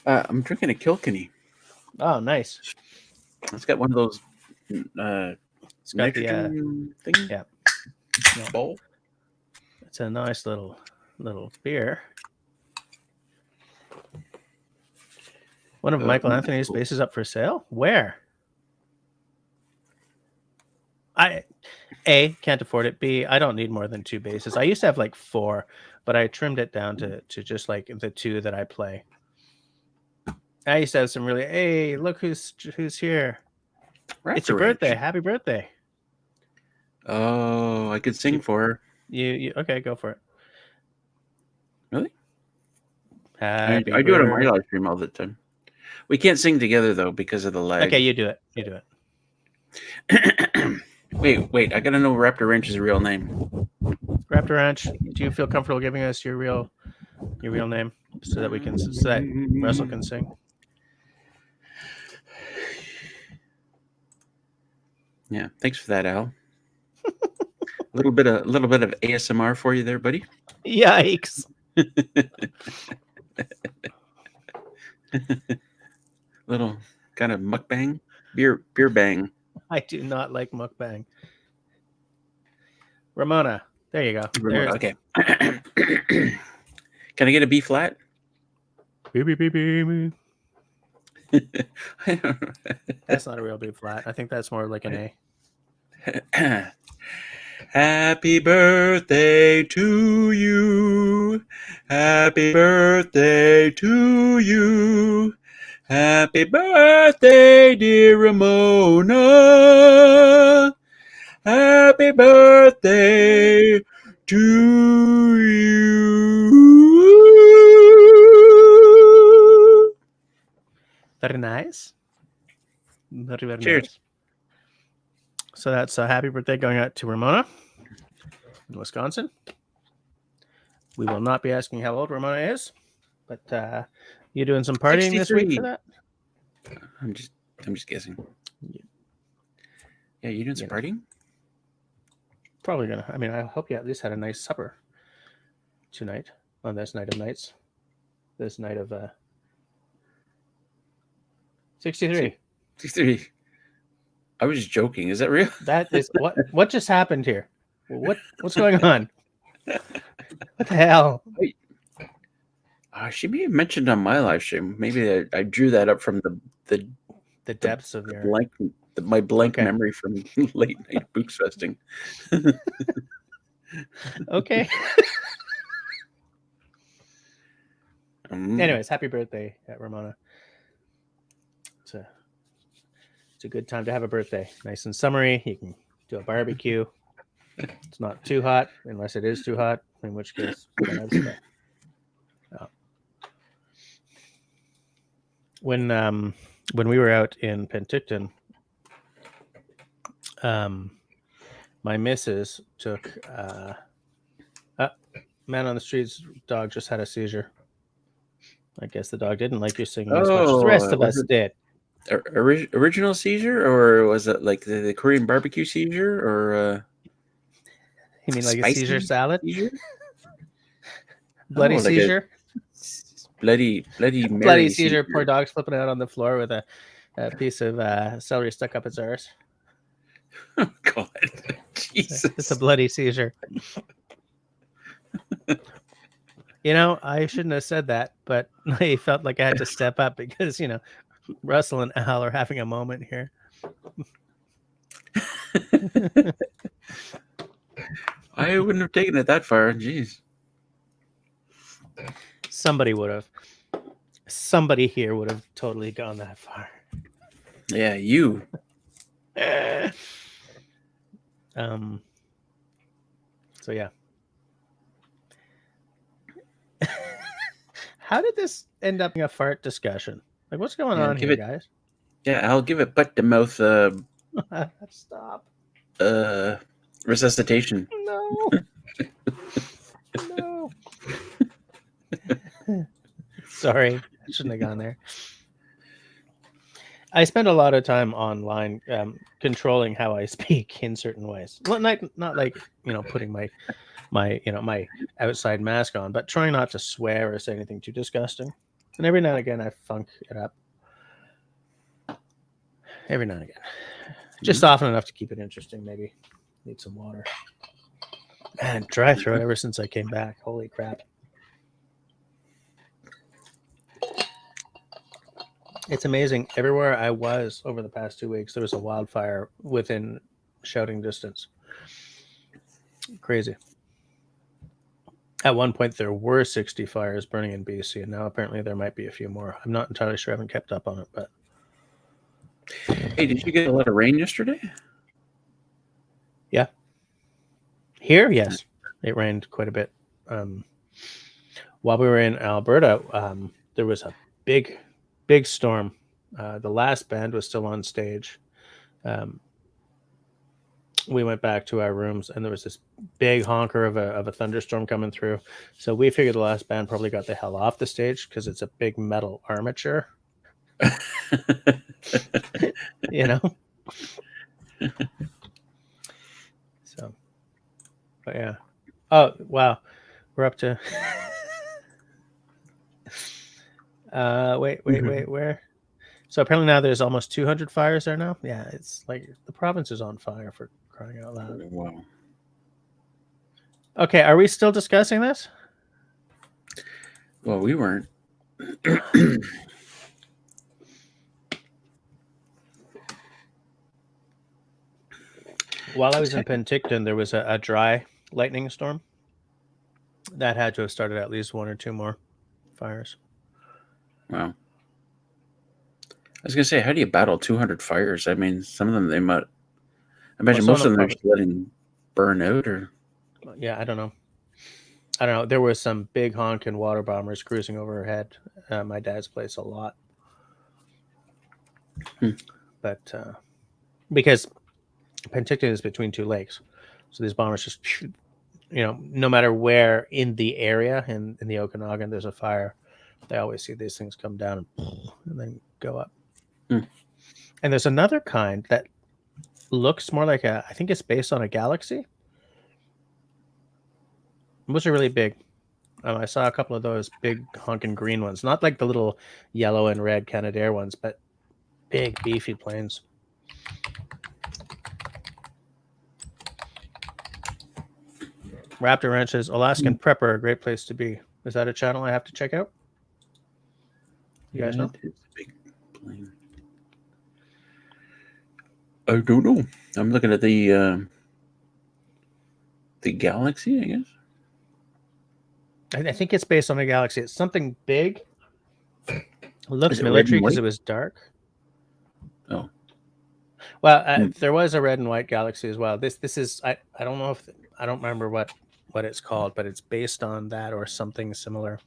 I'm drinking a Kilkenny. Oh, nice. It's got one of those it's got the thing. Yeah. Bowl. It's a nice little beer. One of Michael Anthony's bases up for sale. Where? I can't afford it. B, I don't need more than 2 bases. I used to have like 4, but I trimmed it down to just like the 2 that I play. I used to have some really, hey, look who's here. It's your birthday. Happy birthday. Oh, I could sing for her. You okay, go for it. Really? I do it on my live stream all the time. We can't sing together though because of the lag. Okay, you do it. You do it. Wait, I gotta know Raptor Ranch's real name. Raptor Ranch, do you feel comfortable giving us your real name so that Russell can sing? Yeah, thanks for that, Al. A little bit of ASMR for you there, buddy. Yikes. Little kind of mukbang, beer bang. I do not like mukbang. Ramona, there you go. Ramona, okay. Can I get a B flat? B. That's not a real B flat. I think that's more like an A. Happy birthday to you. Happy birthday to you. Happy birthday, dear Ramona. Happy birthday to you. Very nice. Very Cheers. Nice. So that's a happy birthday going out to Ramona in Wisconsin. We will not be asking how old Ramona is, but you doing some partying 63. this week for that? I'm just guessing. Yeah, you doing some partying? Probably gonna. I mean, I hope you at least had a nice supper tonight on this night of nights. This night of 63. 63. I was just joking. Is that real? That is what just happened here. What's going on? What the hell? She may have mentioned on my live stream. Maybe I drew that up from the depths of your my blank memory from late night books festing. Okay. Anyways, happy birthday, Ramona. It's a good time to have a birthday. Nice and summery. You can do a barbecue. It's not too hot, unless it is too hot, in which case, whatever. When we were out in Penticton, my missus took man on the street's dog just had a seizure. I guess the dog didn't like your singing as much as the rest of us did. Original seizure, or was it like the Korean barbecue seizure, or you mean like a Caesar salad? Seizure? Bloody seizure? Bloody Bloody seizure. Poor dog's flipping out on the floor with a piece of celery stuck up its arse. Oh God, Jesus! It's a bloody seizure. I shouldn't have said that, but I felt like I had to step up because Russell and Al are having a moment here. I wouldn't have taken it that far. Jeez. Somebody would have. Somebody here would have totally gone that far. Yeah, you. So yeah. How did this end up being a fart discussion? Like, what's going on here, guys? Yeah, I'll give it butt to mouth. Stop. Resuscitation. No. No. Sorry, I shouldn't have gone there. I spend a lot of time online controlling how I speak in certain ways. Well, not like putting my outside mask on, but trying not to swear or say anything too disgusting. And every now and again, I funk it up. Every now and again, just often enough to keep it interesting. Maybe need some water. Man, dry throat ever since I came back. Holy crap! It's amazing. Everywhere I was over the past 2 weeks, there was a wildfire within shouting distance. Crazy. At one point, there were 60 fires burning in BC, and now apparently there might be a few more. I'm not entirely sure. I haven't kept up on it, but. Hey, did you get a lot of rain yesterday? Yeah. Here, yes. It rained quite a bit. While we were in Alberta, there was a big storm. The last band was still on stage. We went back to our rooms, and there was this big honker of a thunderstorm coming through. So we figured the last band probably got the hell off the stage because it's a big metal armature. So, but yeah. Oh wow, we're up to. Wait, where? So apparently now there's almost 200 fires there now. Yeah, it's like the province is on fire, for crying out loud. Wow. Okay, are we still discussing this? Well, we weren't. While I was in Penticton, there was a dry lightning storm that had to have started at least one or two more fires. Wow. I was going to say, how do you battle 200 fires? I mean, some of them, they might. I imagine most of them are just letting burn out, or. Yeah, I don't know. There were some big honking water bombers cruising overhead my dad's place a lot. But because Penticton is between two lakes, so these bombers just, no matter where in the area in the Okanagan there's a fire, they always see these things come down and then go up. And there's another kind that looks more like I think it's based on a galaxy. Those are really big. I saw a couple of those big honking green ones, not like the little yellow and red Canadair ones, but big beefy planes. Raptor Ranch says Alaskan Prepper, a great place to be. Is that a channel I have to check out? You guys know? It's a big plane. I don't know. I'm looking at the Galaxy, I guess. I think it's based on a Galaxy. It's something big. It looks Is it red military and because white? it was dark. Oh. Well, there was a red and white Galaxy as well. This is I don't know if I don't remember what it's called, but it's based on that or something similar.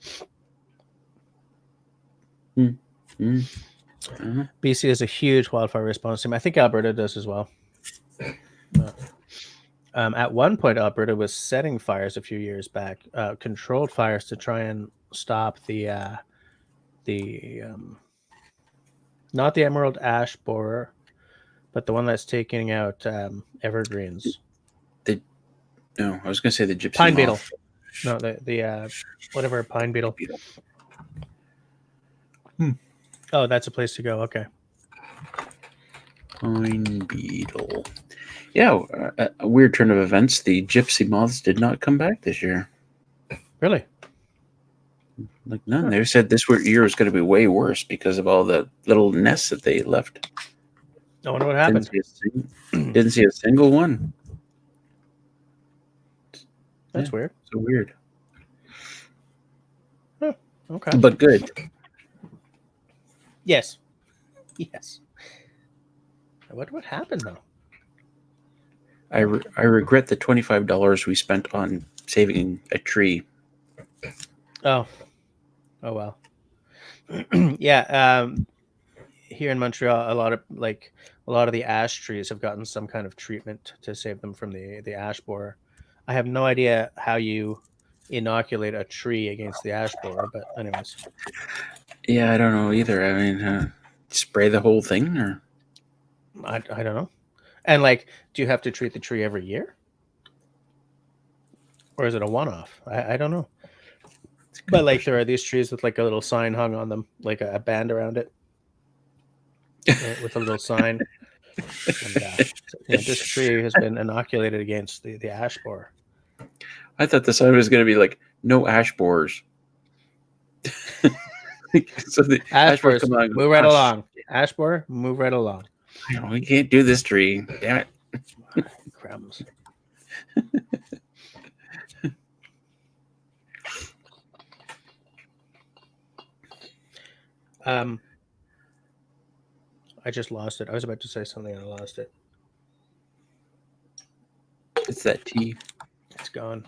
BC is a huge wildfire response team. I think Alberta does as well. At one point, Alberta was setting fires a few years back, controlled fires to try and stop the not the emerald ash borer, but the one that's taking out evergreens. No, I was going to say the gypsy Pine moth. beetle. No, the whatever pine beetle. Oh, that's a place to go. Okay. Pine beetle. Yeah, a weird turn of events. The gypsy moths did not come back this year. Really? Like none. They said this year was going to be way worse because of all the little nests that they left. I wonder what happened. Didn't see a single one. That's weird. So weird. Oh, okay. But good. Yes. Yes. I wonder what happened though. I regret the $25 we spent on saving a tree. Oh well. Yeah. Here in Montreal, a lot of the ash trees have gotten some kind of treatment to save them from the ash borer. I have no idea how you inoculate a tree against the ash borer, but anyways. Yeah, I don't know either. I mean, spray the whole thing, or I don't know. And do you have to treat the tree every year, or is it a one-off? I don't know. But there are these trees with a little sign hung on them, like a band around it, with a little sign. And, this tree has been inoculated against the ash borer. I thought the sign was going to be no ash borers. So the ash borers, move right along. Ash borer, move right along. We can't do this tree. Damn it. Crumbs. I just lost it. I was about to say something and I lost it. It's that tea. It's gone.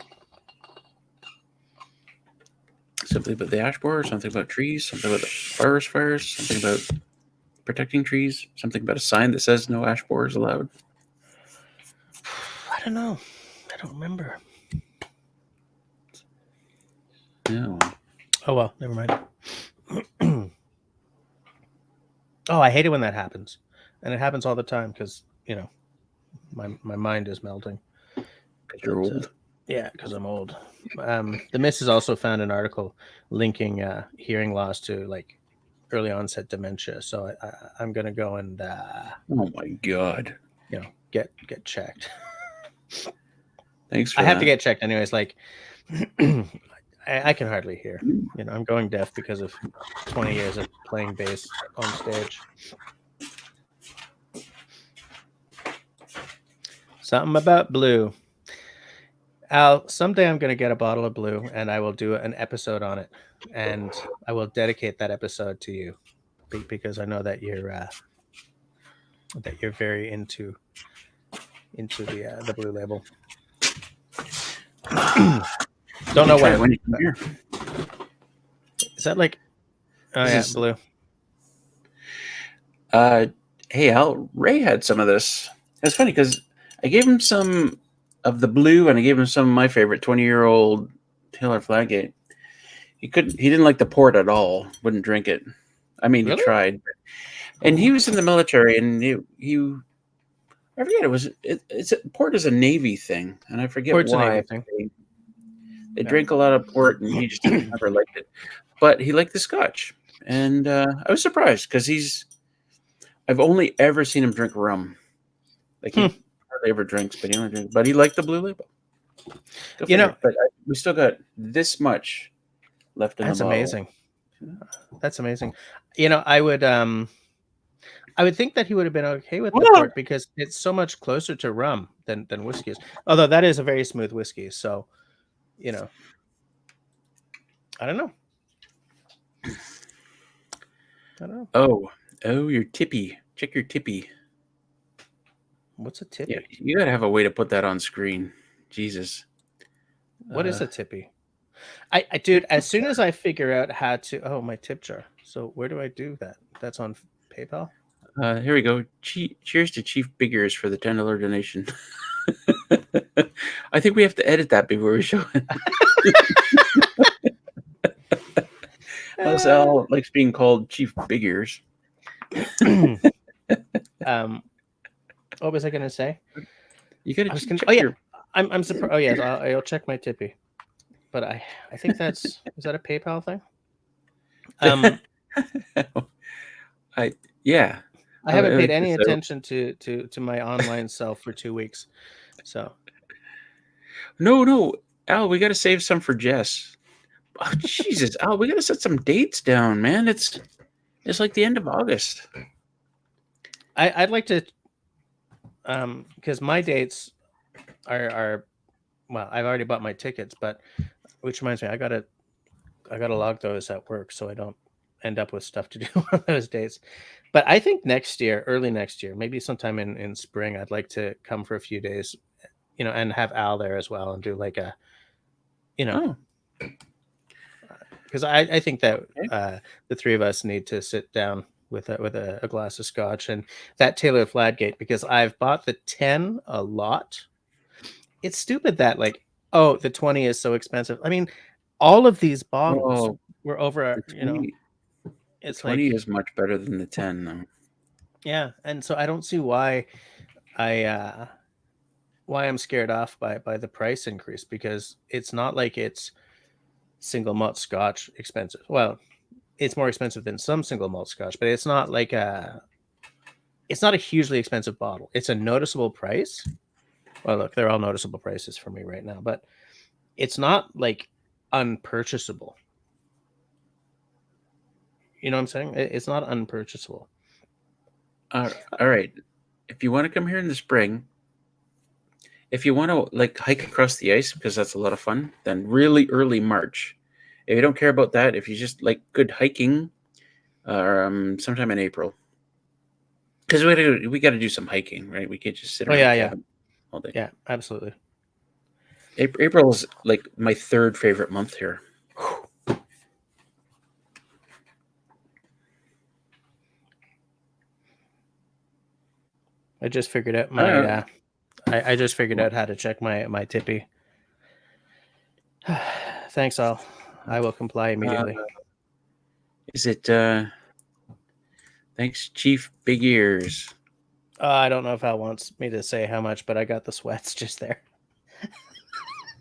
Something about the ash borer, something about trees, something about the forest fires, something about protecting trees, something about a sign that says no ash borers allowed. I don't know. I don't remember. No. Oh well, never mind. Oh, I hate it when that happens, and it happens all the time because my mind is melting. Because you're old. Yeah, because I'm old. The Miss has also found an article linking hearing loss to early onset dementia. So I'm gonna go and oh my god, get checked. Thanks for I that. have to get checked anyways. I can hardly hear. I'm going deaf because of 20 years of playing bass on stage. Something about blue. Al, someday I'm going to get a bottle of blue and I will do an episode on it. And I will dedicate that episode to you because I know that you're very into the blue label. Don't know when you come here. Is that blue? Hey Al, Ray had some of this. It's funny because I gave him some of the blue and I gave him some of my favorite 20-year-old Taylor Flaggate. He didn't like the port at all. Wouldn't drink it. I mean, really? He tried. And he was in the military and he I forget port is a Navy thing, and I forget Port's why. A Navy thing. They drink a lot of port, and he just never liked it. But he liked the Scotch, and I was surprised because I've only ever seen him drink rum. He hardly ever drinks, but he only drinks. But he liked the blue label. You know, but we still got this much left in the that's bottle. amazing. That's amazing. You know, I would think that he would have been okay with the port because it's so much closer to rum than whiskey is. Although that is a very smooth whiskey, so you know, I don't know. Oh, your tippy. Check your tippy. What's a tippy? Yeah, you gotta have a way to put that on screen. Jesus. What is a tippy? Dude, as soon as I figure out how to, my tip jar. So where do I do that? That's on PayPal. Here we go. Cheers to Chief Big Ears for the $10 donation. I think we have to edit that before we show it. Al likes being called Chief Big Ears. What was I going to say? You got to check your... I'm surprised. Oh yes, I'll check my tippy. But I think that's is that a PayPal thing? Yeah. I haven't paid any attention to my online self for 2 weeks. So no, Al, we got to save some for Jess. Oh, Jesus, Al, we got to set some dates down, man. It's like the end of August. I'd like to, because my dates are well, I've already bought my tickets, but which reminds me, I gotta log those at work so I don't end up with stuff to do on those dates. But I think early next year, maybe sometime in spring, I'd like to come for a few days, and have Al there as well and do like a, because I think that the three of us need to sit down with a glass of scotch and that Taylor Fladgate, because I've bought the 10 a lot. It's stupid that the 20 is so expensive. I mean, all of these bottles were over, it's 20 is much better than the 10 though. Yeah, and so I don't see why I'm scared off by the price increase, because it's not like it's single malt scotch expensive. Well, it's more expensive than some single malt scotch, but it's not like it's not a hugely expensive bottle. It's a noticeable price. Well, look, they're all noticeable prices for me right now, but it's not like unpurchasable. You know what I'm saying? It's not unpurchasable. All right. If you want to come here in the spring, if you want to hike across the ice, because that's a lot of fun, then really early March. If you don't care about that, if you just like good hiking, sometime in April. Because we got to do some hiking, right? We can't just sit around all day. Yeah, absolutely. April is like my third favorite month here. I just figured out my I just figured out how to check my tippy. Thanks, Al. I will comply immediately. Is it thanks, Chief Big Ears? I don't know if Al wants me to say how much, but I got the sweats just there.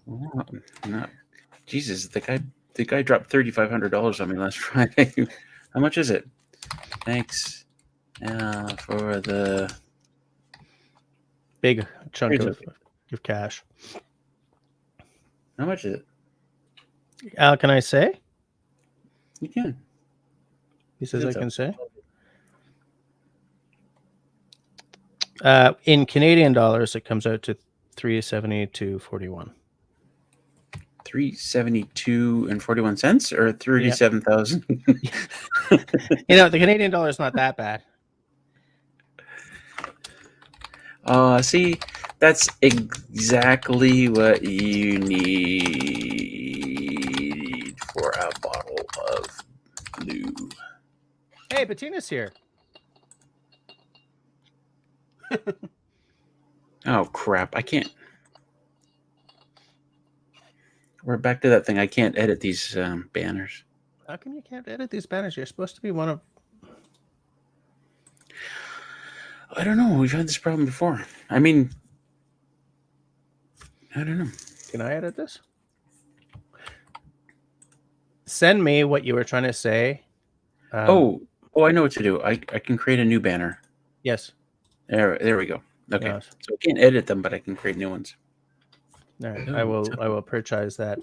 No. Jesus, the guy dropped $3,500 on me last Friday. How much is it? Thanks for the big chunk of cash. How much is it? Al, can I say? You can. He says I can say. In Canadian dollars, it comes out to $372.41. $372.41 or 37,000. The Canadian dollar is not that bad. See, that's exactly what you need for a bottle of blue. Hey, Bettina's here. Oh, crap. I can't. We're back to that thing. I can't edit these banners. How come you can't edit these banners? You're supposed to be one of... I don't know. We've had this problem before. I mean, I don't know. Can I edit this? Send me what you were trying to say. I know what to do. I can create a new banner. Yes. There we go. Okay. Yes. So I can't edit them, but I can create new ones. All right, I will purchase that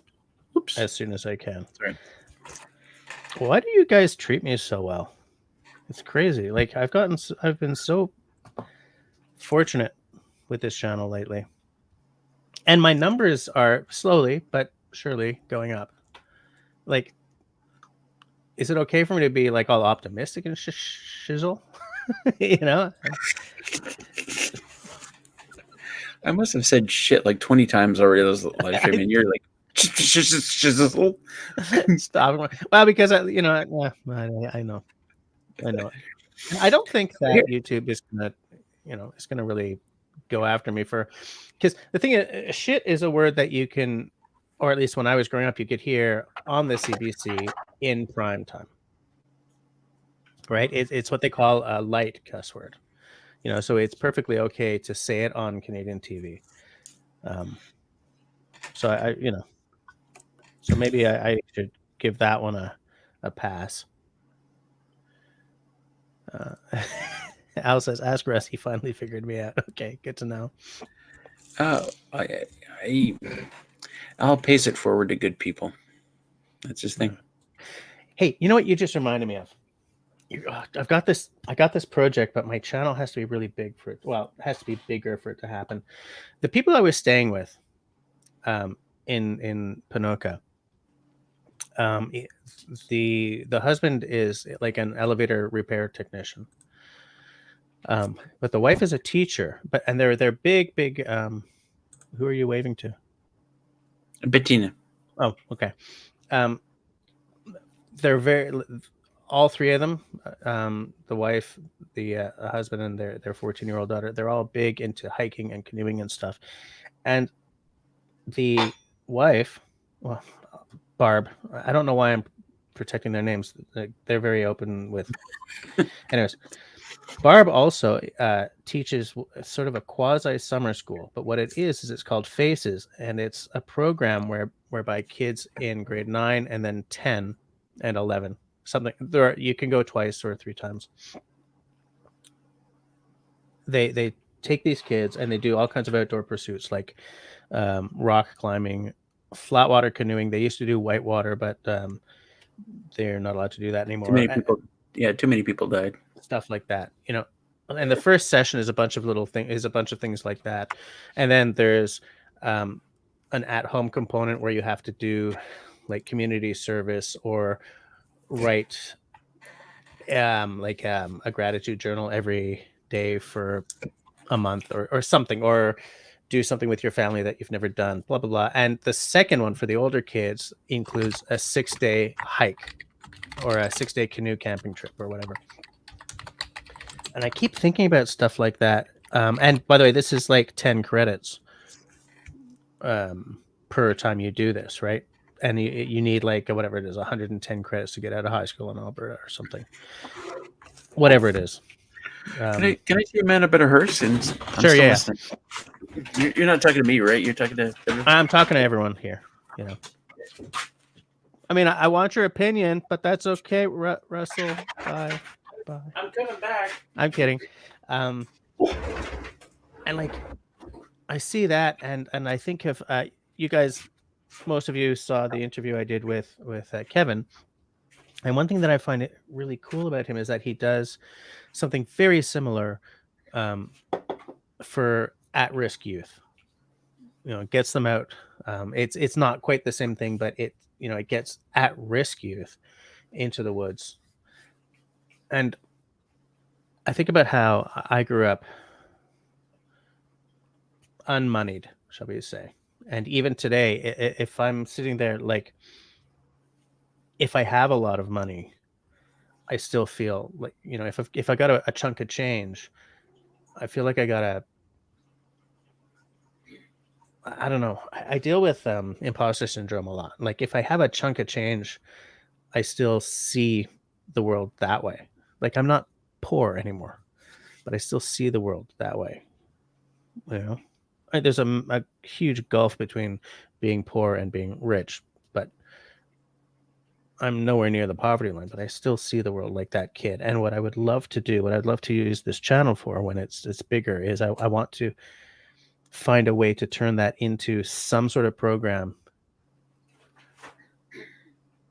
Oops. as soon as I can. Sorry. Why do you guys treat me so well? It's crazy. Like I've been so fortunate with this channel lately, and my numbers are slowly but surely going up. Like, is it okay for me to be like all optimistic and shizzle? You know? I must have said shit like 20 times already this live stream, and you're like, shizzle. Stop. Well, because I know. I know. I don't think that YouTube is gonna really go after me because the thing is, shit is a word that you can, or at least when I was growing up, you could hear on the CBC in prime time. Right? It's what they call a light cuss word. So it's perfectly okay to say it on Canadian TV. So so maybe I should give that one a pass. Al says, "Ask Russ. He finally figured me out." Okay, good to know. I'll pace it forward to good people. That's his thing. Hey, you know what you just reminded me of? I got this project, but my channel has to be really big for it. Well, it has to be bigger for it to happen. The people I was staying with, in Ponoka, the husband is like an elevator repair technician, but the wife is a teacher. And they're big. Who are you waving to? Bettina. Oh, okay. They're all three of them, the wife, the husband, and their 14-year-old daughter, they're all big into hiking and canoeing and stuff. And the wife, well, Barb, I don't know why I'm protecting their names. They're very open with. Anyways, Barb also teaches sort of a quasi summer school, but what it is it's called Faces, and it's a program whereby kids in grade 9 and then 10 and 11, something there, you can go twice or 3 times. They take these kids and they do all kinds of outdoor pursuits like rock climbing, flat water canoeing. They used to do whitewater, but they're not allowed to do that anymore. Too many people died. Stuff like that, And the first session is a bunch of things like that, and then there's an at-home component where you have to do like community service or write a gratitude journal every day for a month or something, or do something with your family that you've never done, blah blah blah. And the second one for the older kids includes a 6-day hike or a 6-day canoe camping trip or whatever. And I keep thinking about stuff like that. And by the way, this is like 10 credits per time you do this, right? And you need like whatever it is, 110 credits to get out of high school in Alberta or something. Whatever it is. Can I see a man a bit of hers? And sure, yeah. You're not talking to me, right? You're talking to everyone? I'm talking to everyone here. I mean, I want your opinion, but that's okay, Russell. Bye. I'm coming back. I'm kidding. And like, I see that, and I think of you guys. Most of you saw the interview I did with Kevin, and one thing that I find it really cool about him is that he does something very similar for at-risk youth. Gets them out. It's not quite the same thing, but it gets at-risk youth into the woods. And I think about how I grew up unmoneyed, shall we say. And even today, if I'm sitting there, like, if I have a lot of money, I still feel like, if I got a chunk of change, I feel like I got I don't know. I deal with imposter syndrome a lot. Like, if I have a chunk of change, I still see the world that way. Like, I'm not poor anymore, but I still see the world that way. There's a huge gulf between being poor and being rich, but I'm nowhere near the poverty line, but I still see the world like that kid. And what I would love to do, what I'd love to use this channel for when it's bigger, is I want to find a way to turn that into some sort of program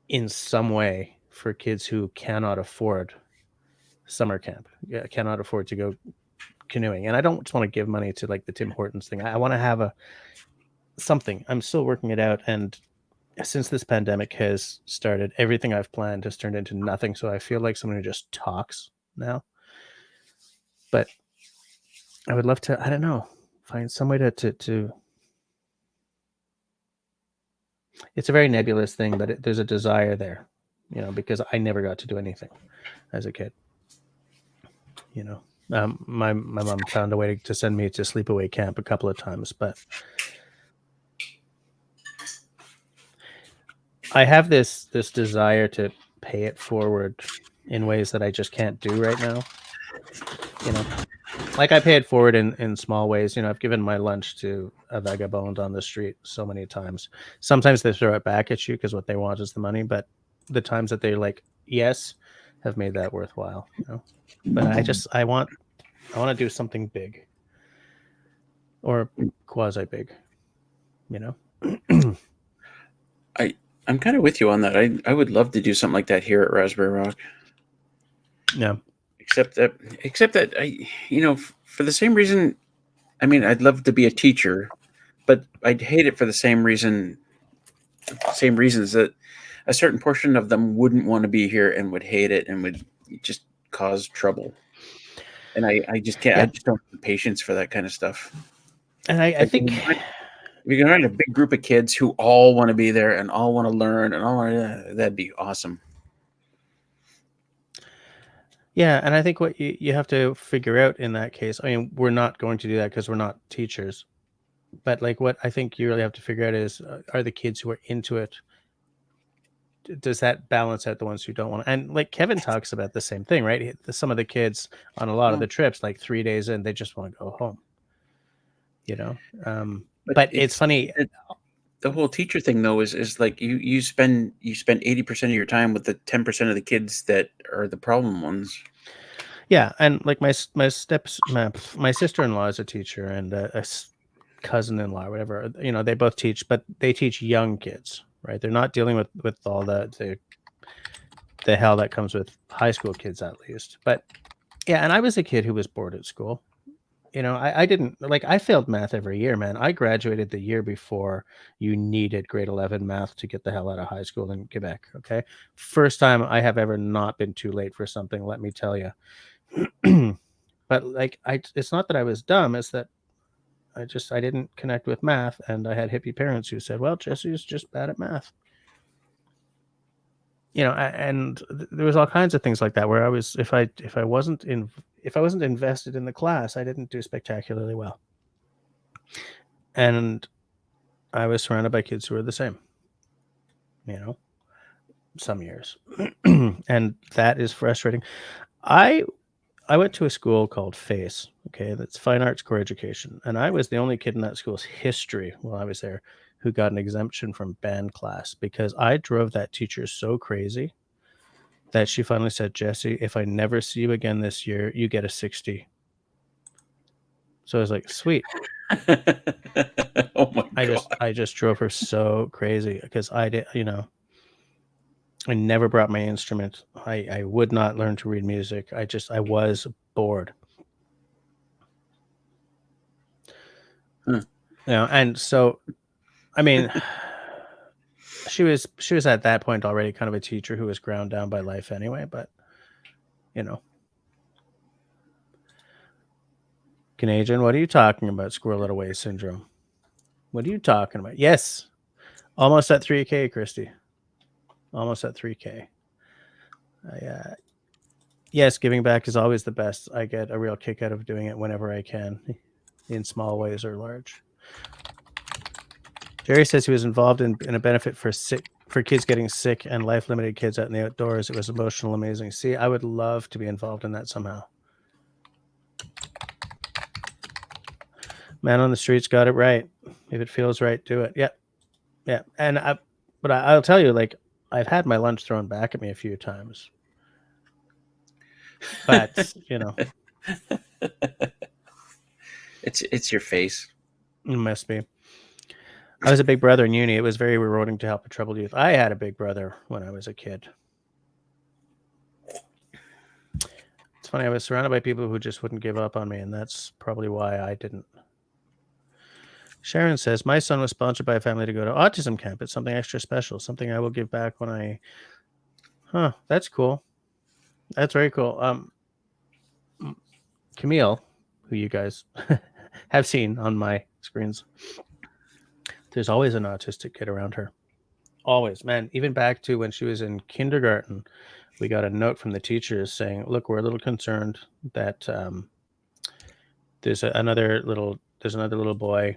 in some way for kids who cannot afford summer camp, cannot afford to go canoeing. And I don't just want to give money to like the Tim Hortons thing. I want to have something. I'm still working it out, and since this pandemic has started, everything I've planned has turned into nothing. So I feel like someone who just talks now. But I would love to, I don't know, find some way to it's a very nebulous thing, but there's a desire there, because I never got to do anything as a kid. My mom found a way to send me to sleepaway camp a couple of times, but I have this desire to pay it forward in ways that I just can't do right now. Like I pay it forward in small ways. I've given my lunch to a vagabond on the street so many times. Sometimes they throw it back at you because what they want is the money, but the times that they're like, yes, have made that worthwhile. But I want to do something big or quasi big. I'm kind of with you on that. I would love to do something like that here at Raspberry Rock. Yeah. Except that I, for the same reason, I mean, I'd love to be a teacher, but I'd hate it for the same reasons that a certain portion of them wouldn't want to be here and would hate it and would just cause trouble. And I just can't. Yeah. I just don't have the patience for that kind of stuff. And I think we can find a big group of kids who all want to be there and all want to learn and that'd be awesome. Yeah, and I think what you have to figure out in that case, I mean, we're not going to do that because we're not teachers, but like what I think you really have to figure out is, are the kids who are into it, does that balance out the ones who don't want to? And like Kevin talks about the same thing, right? Some of the kids on a lot of the trips, like 3 days in, they just want to go home, but it's funny. The whole teacher thing though is like you spend 80% of your time with the 10% of the kids that are the problem ones. Yeah, and like my sister-in-law is a teacher, and a cousin-in-law, or whatever. They both teach, but they teach young kids, right? They're not dealing with all the hell that comes with high school kids, at least. But yeah, and I was a kid who was bored at school. I didn't I failed math every year, man. I graduated the year before you needed grade 11 math to get the hell out of high school in Quebec. Okay. First time I have ever not been too late for something, let me tell you. But it's not that I was dumb. It's that I didn't connect with math. And I had hippie parents who said, well, Jesse's just bad at math. And there was all kinds of things like that where I was, if I wasn't invested in the class, I didn't do spectacularly well. And I was surrounded by kids who were the same, some years. And that is frustrating. I went to a school called FACE, okay, that's Fine Arts Core Education. And I was the only kid in that school's history while I was there who got an exemption from band class because I drove that teacher so crazy that she finally said, Jesse, if I never see you again this year, you get a 60. So I was like, sweet. Oh my God. I just drove her so crazy because I did, I never brought my instrument. I would not learn to read music. I was bored. And so, I mean, she was at that point already kind of a teacher who was ground down by life anyway, but Canadian, what are you talking about? Squirrel away syndrome. What are you talking about? Yes. Almost at 3K, Christy. Almost at 3K. Yes, giving back is always the best. I get a real kick out of doing it whenever I can, in small ways or large. Jerry says he was involved in a benefit for kids getting sick and life-limited kids out in the outdoors. It was emotional, amazing. See, I would love to be involved in that somehow. Man on the streets got it right. If it feels right, do it. Yeah. And I'll tell you, I've had my lunch thrown back at me a few times. But it's your face. It must be. I was a big brother in uni. It was very rewarding to help a troubled youth. I had a big brother when I was a kid. It's funny. I was surrounded by people who just wouldn't give up on me, and that's probably why I didn't. Sharon says, my son was sponsored by a family to go to autism camp. It's something extra special, something I will give back when I... Huh, that's cool. That's very cool. Camille, who you guys have seen on my screens, there's always an autistic kid around her. Always, man. Even back to when she was in kindergarten, we got a note from the teachers saying, look, we're a little concerned that there's another little boy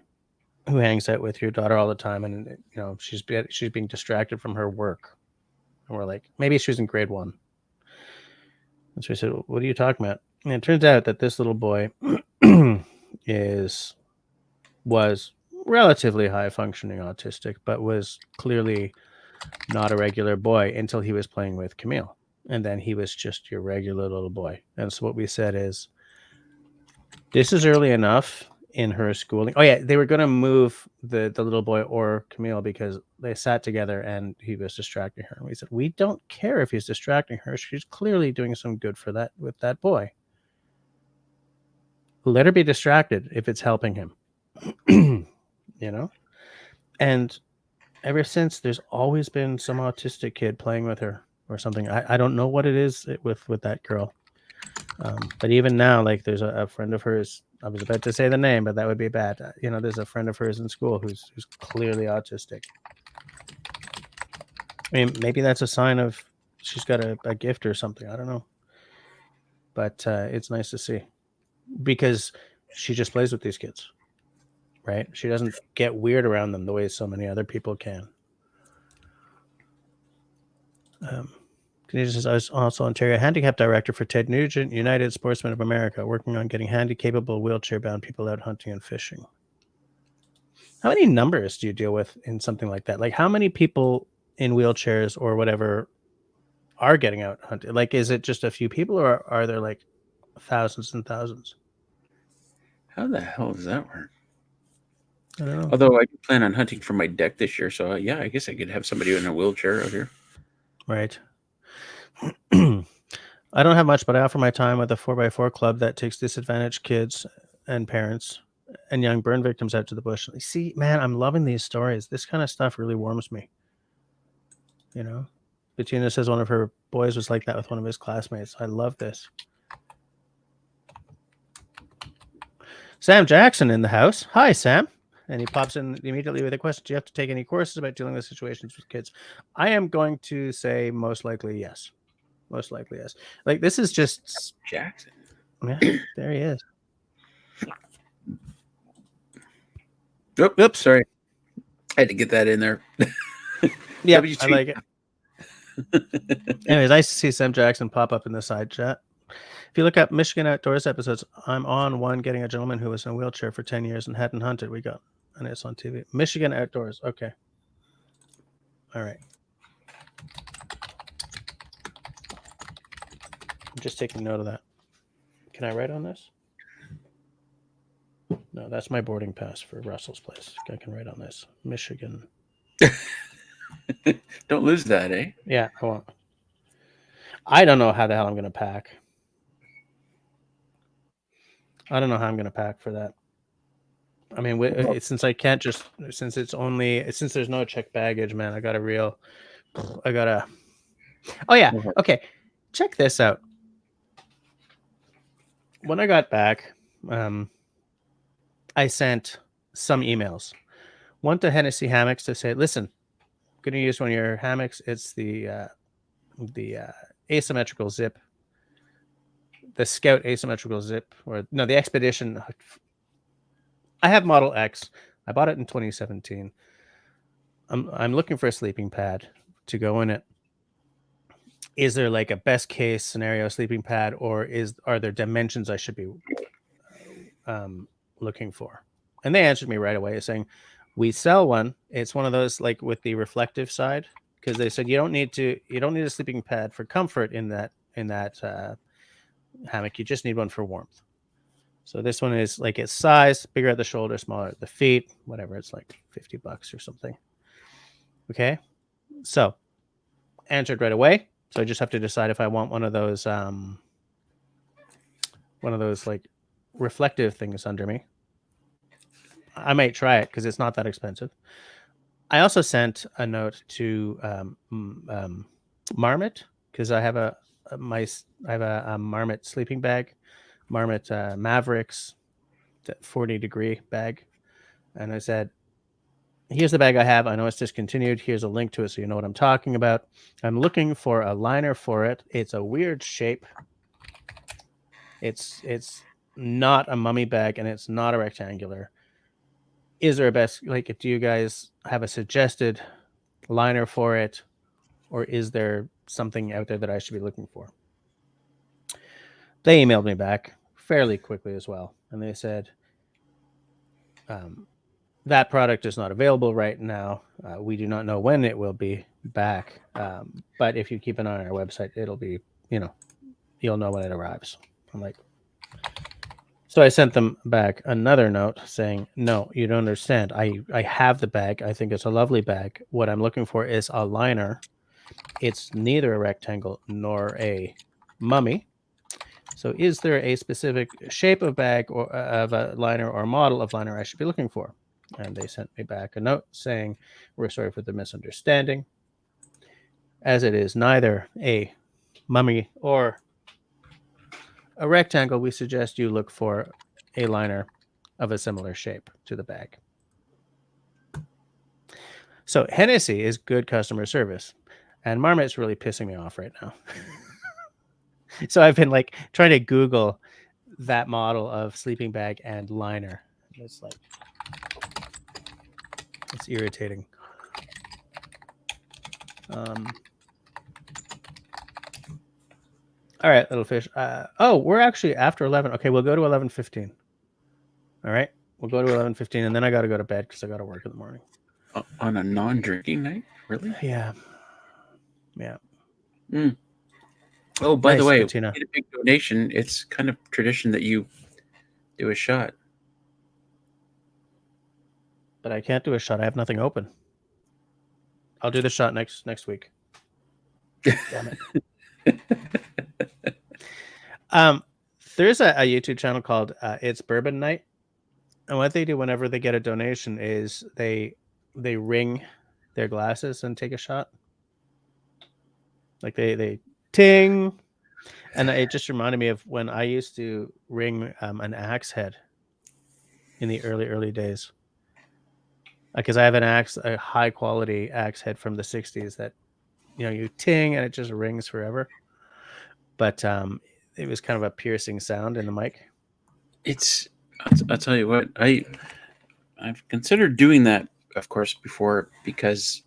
who hangs out with your daughter all the time, and you know she's being distracted from her work. And we're like, maybe she was in grade 1. And so we said, what are you talking about? And it turns out that this little boy was relatively high functioning autistic, but was clearly not a regular boy until he was playing with Camille. And then he was just your regular little boy. And so what we said is, this is early enough in her schooling. Oh yeah, they were going to move the little boy or Camille because they sat together and he was distracting her. And we said, we don't care if he's distracting her. She's clearly doing some good for that with that boy. Let her be distracted if it's helping him. You know? And ever since, there's always been some autistic kid playing with her or something. I don't know what it is with that girl. But even now, like, there's a friend of hers. I was about to say the name, but that would be bad. You know, there's a friend of hers in school who's clearly autistic. I mean, maybe that's a sign of she's got a gift or something. I don't know. But it's nice to see because she just plays with these kids, right? She doesn't get weird around them the way so many other people can. Canadian says, I was also Ontario handicap director for Ted Nugent, United Sportsmen of America, working on getting handy-capable wheelchair-bound people out hunting and fishing. How many numbers do you deal with in something like that? Like, how many people in wheelchairs or whatever are getting out hunting? Like, is it just a few people, or are there like thousands and thousands? How the hell does that work? I don't know. Although I plan on hunting for my deck this year, so yeah, I guess I could have somebody in a wheelchair out here. Right. I don't have much, but I offer my time with a 4x4 club that takes disadvantaged kids and parents and young burn victims out to the bush. See, man, I'm loving these stories. This kind of stuff really warms me. You know, Bettina says one of her boys was like that with one of his classmates. I love this. Sam Jackson in the house. Hi, Sam. And he pops in immediately with a question. Do you have to take any courses about dealing with situations with kids? I am going to say most likely yes. Most likely yes. Like, this is just Jackson. Yeah, there he is. Oops, sorry. I had to get that in there. Yeah, I like it. Anyways, nice to see Sam Jackson pop up in the side chat. If you look up Michigan Outdoors episodes, I'm on one getting a gentleman who was in a wheelchair for 10 years and hadn't hunted. We got, and it's on TV. Michigan Outdoors. Okay. All right. I'm just taking note of that. Can I write on this? No, that's my boarding pass for Russell's place. I can write on this. Michigan. Don't lose that, eh? Yeah, I won't. I don't know how the hell I'm going to pack. I don't know how I'm going to pack for that. I mean, since I can't just, since there's no checked baggage, man, I got to, oh yeah. Okay. Check this out. When I got back, I sent some emails. One to Hennessy Hammocks to say, listen, I'm going to use one of your hammocks. It's the asymmetrical zip, the Scout asymmetrical zip, or no, the Expedition. I have Model X. I bought it in 2017. I'm looking for a sleeping pad to go in it. Is there like a best case scenario sleeping pad, or are there dimensions I should be looking for? And they answered me right away saying, we sell one. It's one of those like with the reflective side, because they said you don't need a sleeping pad for comfort in that hammock. You just need one for warmth. So this one is like its size, bigger at the shoulder, smaller at the feet, whatever. It's like $50 or something. Okay. So answered right away. So I just have to decide if I want one of those like reflective things under me. I might try it because it's not that expensive. I also sent a note to Marmot because I have a Marmot sleeping bag, Marmot Mavericks, 40-degree bag, and I said, here's the bag I have. I know it's discontinued. Here's a link to it so you know what I'm talking about. I'm looking for a liner for it. It's a weird shape. It's not a mummy bag and it's not a rectangular. Is there a best, like, do you guys have a suggested liner for it, or is there something out there that I should be looking for? They emailed me back fairly quickly as well, and they said that product is not available right now. We do not know when it will be back, but if you keep an eye on our website, it'll be, you'll know when it arrives. I'm like, so I sent them back another note saying, no, you don't understand. I have the bag. I think it's a lovely bag. What I'm looking for is a liner. It's neither a rectangle nor a mummy. So is there a specific shape of bag or of a liner or model of liner I should be looking for? And they sent me back a note saying, we're sorry for the misunderstanding. As it is neither a mummy or a rectangle, we suggest you look for a liner of a similar shape to the bag. So Hennessy is good customer service, and Marmot's really pissing me off right now. So I've been like trying to Google that model of sleeping bag and liner. It's like, it's irritating. All right, little fish. Oh, we're actually after 11. Okay, we'll go to 11:15. All right, we'll go to 11:15, and then I got to go to bed because I got to work in the morning. On a non-drinking night, really? Yeah. Oh, by Nice, the way, Bettina. we get a big donation. It's kind of tradition that you do a shot. But I can't do a shot. I have nothing open. I'll do the shot next week. Damn it. There's a YouTube channel called It's Bourbon Night, and what they do whenever they get a donation is they ring their glasses and take a shot. Like they ting, and it just reminded me of when I used to ring an axe head in the early days. Because I have a high quality axe head from the 60s that you ting and it just rings forever. But it was kind of a piercing sound in the mic. I'll tell you what, I've considered doing that, of course, before, because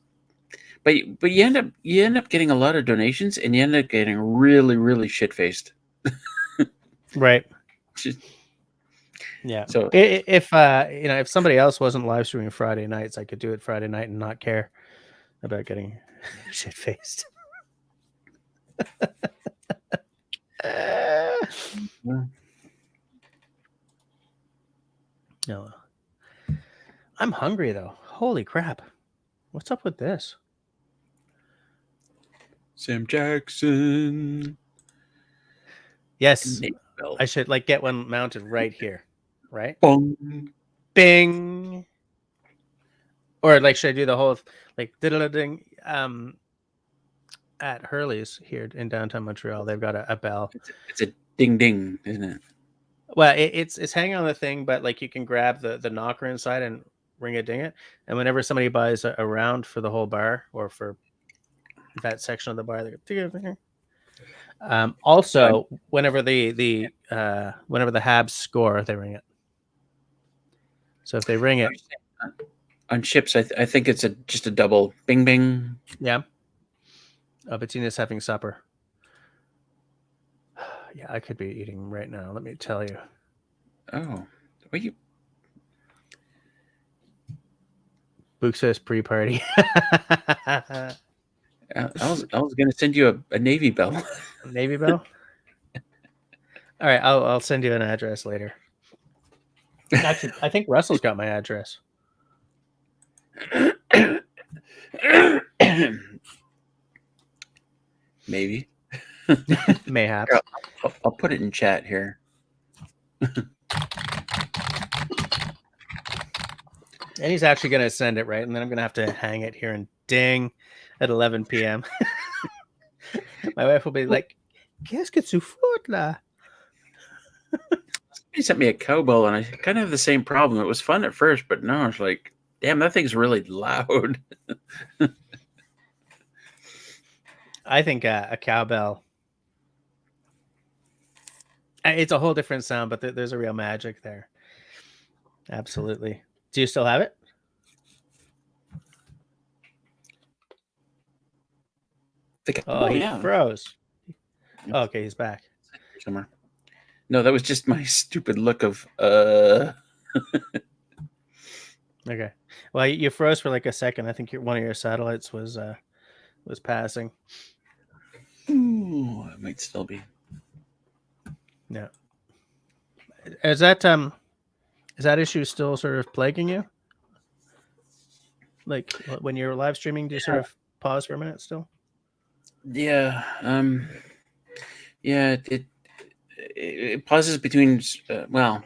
but you end up getting a lot of donations and you end up getting really, really shit faced. Right. Yeah. So if somebody else wasn't live streaming Friday nights, I could do it Friday night and not care about getting shit faced. No. I'm hungry though. Holy crap. What's up with this? Sam Jackson. Yes. I should get one mounted right here. Right? Bong. Bing. Or should I do the whole diddle-ding at Hurley's here in downtown Montreal? They've got a bell. It's a ding ding, isn't it? Well, it's hanging on the thing, but you can grab the knocker inside and ring it, ding it. And whenever somebody buys a round for the whole bar or for that section of the bar, they go ding ding. Also, whenever the Habs score, they ring it. So if they ring it on ships, I think it's just a double bing bing. Yeah. Bettina's having supper. Yeah, I could be eating right now. Let me tell you. Oh, are you? Book says pre-party. I was going to send you a Navy bell. Navy bell. All right, I'll send you an address later. Actually, I think Russell's got my address. Maybe. Mayhaps. I'll put it in chat here. And he's actually going to send it, right? And then I'm going to have to hang it here and ding at 11 p.m. My wife will be like, "Qu'est-ce que tu fous là?" He sent me a cowbell, and I kind of have the same problem. It was fun at first, but now it's like, damn, that thing's really loud. I think a cowbell, it's a whole different sound, but there's a real magic there. Absolutely. Do you still have it? He froze. Oh, okay, he's back. Somewhere. No, that was just my stupid look of Okay. Well, you froze for like a second. I think one of your satellites was passing. Ooh, it might still be. Yeah. Is that issue still sort of plaguing you? Like when you're live streaming, do you sort of pause for a minute still? Yeah. Yeah. It pauses between. Well,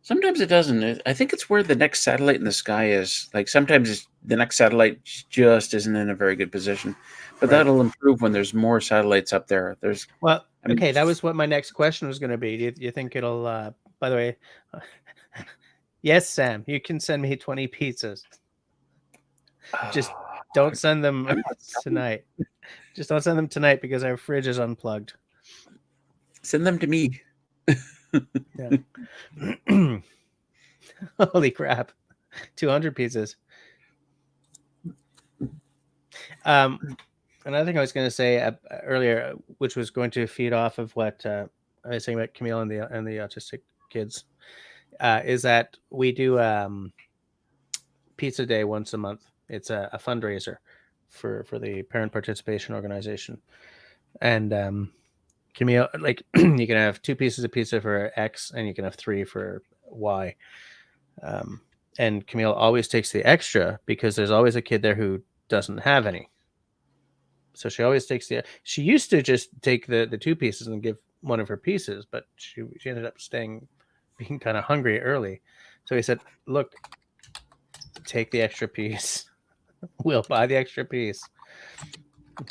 sometimes it doesn't. I think it's where the next satellite in the sky is. Like sometimes the next satellite just isn't in a very good position, but that'll improve when there's more satellites up there. Okay, that was what my next question was going to be. Do you think it'll? By the way, yes, Sam, you can send me 20 pizzas. Just don't send them tonight. Just don't send them tonight because our fridge is unplugged. Send them to me. Yeah. Holy crap. 200 pizzas. Another thing I was going to say earlier, which was going to feed off of what I was saying about Camille and the autistic kids, is that we do Pizza Day once a month. It's a fundraiser for the parent participation organization. And Camille, like you can have 2 pieces of pizza for X and you can have 3 for Y. And Camille always takes the extra because there's always a kid there who doesn't have any. So she always takes she used to just take the 2 pieces and give one of her pieces, but she ended up being kind of hungry early. So he said, look, take the extra piece. We'll buy the extra piece.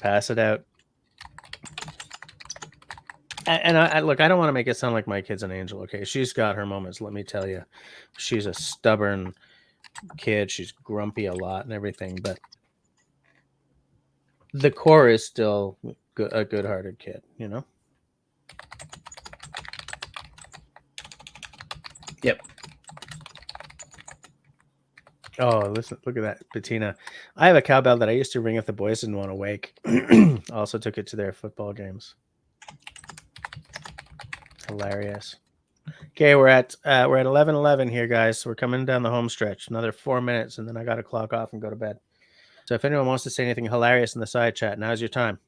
Pass it out. And I look, I don't want to make it sound like my kid's an angel. Okay. She's got her moments. Let me tell you, she's a stubborn kid. She's grumpy a lot and everything, but the core is still a good-hearted kid, you know? Yep. Oh, listen, look at that, Bettina. I have a cowbell that I used to ring if the boys didn't want to wake. Also took it to their football games. Hilarious. Okay, we're at 11:11 here, guys. So we're coming down the home stretch. Another 4 minutes, and then I got to clock off and go to bed. So if anyone wants to say anything hilarious in the side chat, now's your time.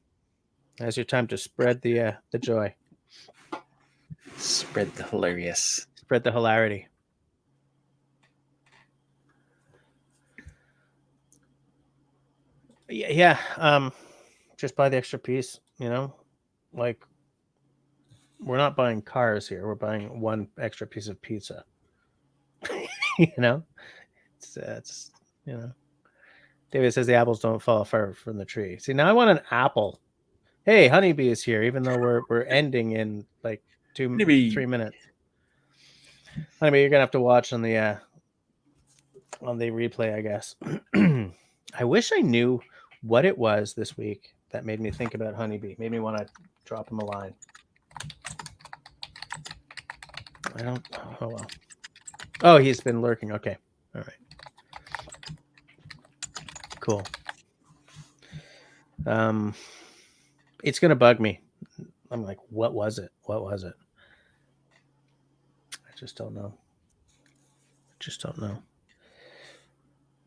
Now's your time to spread the joy. Spread the hilarious. Spread the hilarity. Yeah. Just buy the extra piece, you know? Like, we're not buying cars here. We're buying 1 extra piece of pizza. You know? It's you know. David says the apples don't fall far from the tree. See, now I want an apple. Hey, Honeybee is here, even though we're ending in like 3 minutes. Honeybee, you're gonna have to watch on the replay, I guess. I wish I knew what it was this week that made me think about Honeybee. Made me want to drop him a line. I don't. Oh well. Oh, he's been lurking. Okay. All right. Cool. It's gonna bug me. I'm like, what was it? What was it? I just don't know.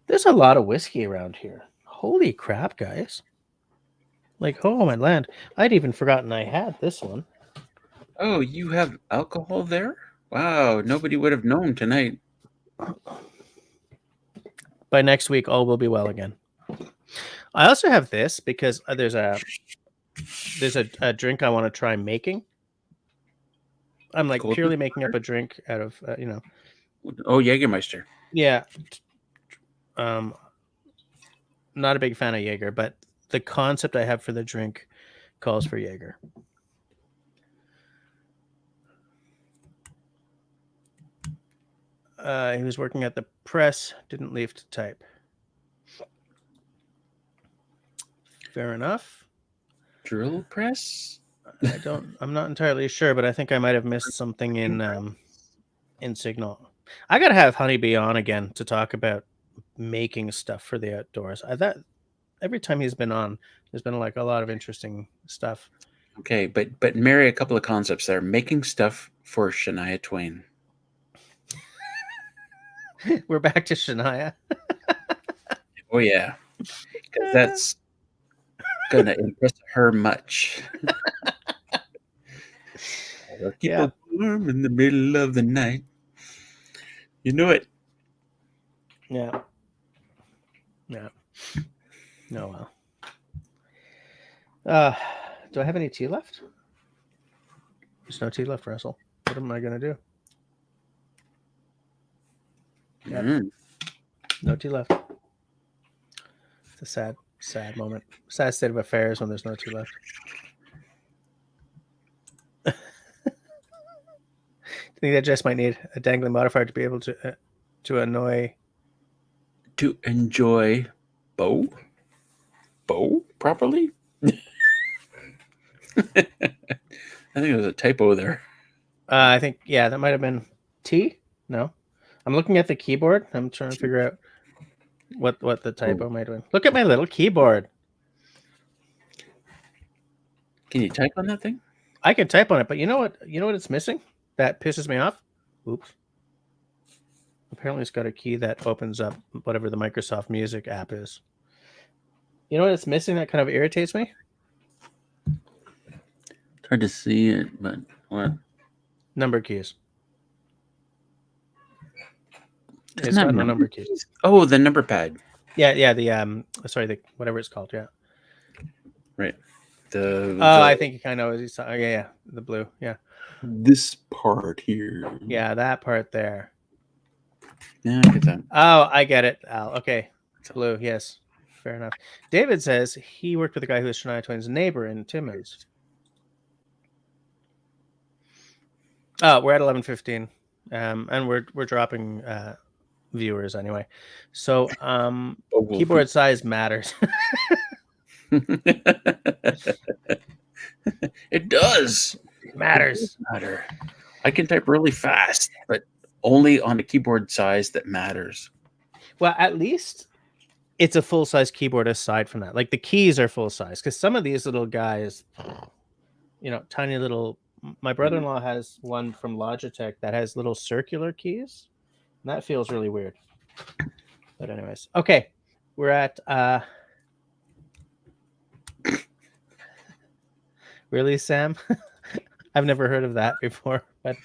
There's a lot of whiskey around here. Holy crap, guys. Like, oh my land. I'd even forgotten I had this one. Oh, you have alcohol there? Wow, nobody would have known tonight. By next week, all will be well again. I also have this because there's a drink I want to try making. I'm like Cold purely making up a drink out of Oh, Jägermeister. Yeah. Not a big fan of Jaeger, but the concept I have for the drink calls for Jaeger. He was working at the press, didn't leave to type. Fair enough. Drill press? I'm not entirely sure, but I think I might have missed something in Signal. I gotta have Honeybee on again to talk about making stuff for the outdoors. That every time he's been on, there's been like a lot of interesting stuff. Okay, but marry a couple of concepts there. Making stuff for Shania Twain. We're back to Shania. Oh yeah, because that's gonna impress her much. Keep Yeah. warm in the middle of the night. You know it. Yeah. Yeah. No, well. Do I have any tea left? There's no tea left, Russell. What am I gonna do? Yep. No tea left. It's a sad moment. Sad state of affairs when there's no tea left. I think that just might need a dangling modifier to be able to annoy. To enjoy bow properly. I think there was a typo there. I think that might have been T. No, I'm looking at the keyboard. I'm trying to figure out what the typo might have been. Look at my little keyboard. Can you type on that thing? I can type on it, but you know what? You know what it's missing? That pisses me off. Oops. Apparently, it's got a key that opens up whatever the Microsoft Music app is. You know what it's missing that kind of irritates me? It's hard to see it, but what? Number keys. It's not no number keys. Oh, the number pad. Yeah. The whatever it's called. Yeah. Right. I think you kind of know. Yeah. The blue. Yeah. This part here. Yeah, that part there. Yeah, I get that. Oh, I get it, Al. Okay. It's blue. Yes. Fair enough. David says he worked with a guy who was Shania Twain's neighbor in Timmins. Oh, we're at 11:15, and we're dropping viewers anyway. So keyboard size matters. It does. It matters. I can type really fast, but only on a keyboard size that matters. Well, at least it's a full-size keyboard aside from that. Like the keys are full-size, because some of these little guys, tiny little... My brother-in-law has one from Logitech that has little circular keys. And that feels really weird. But anyways. Okay. We're at... Really, Sam? I've never heard of that before, but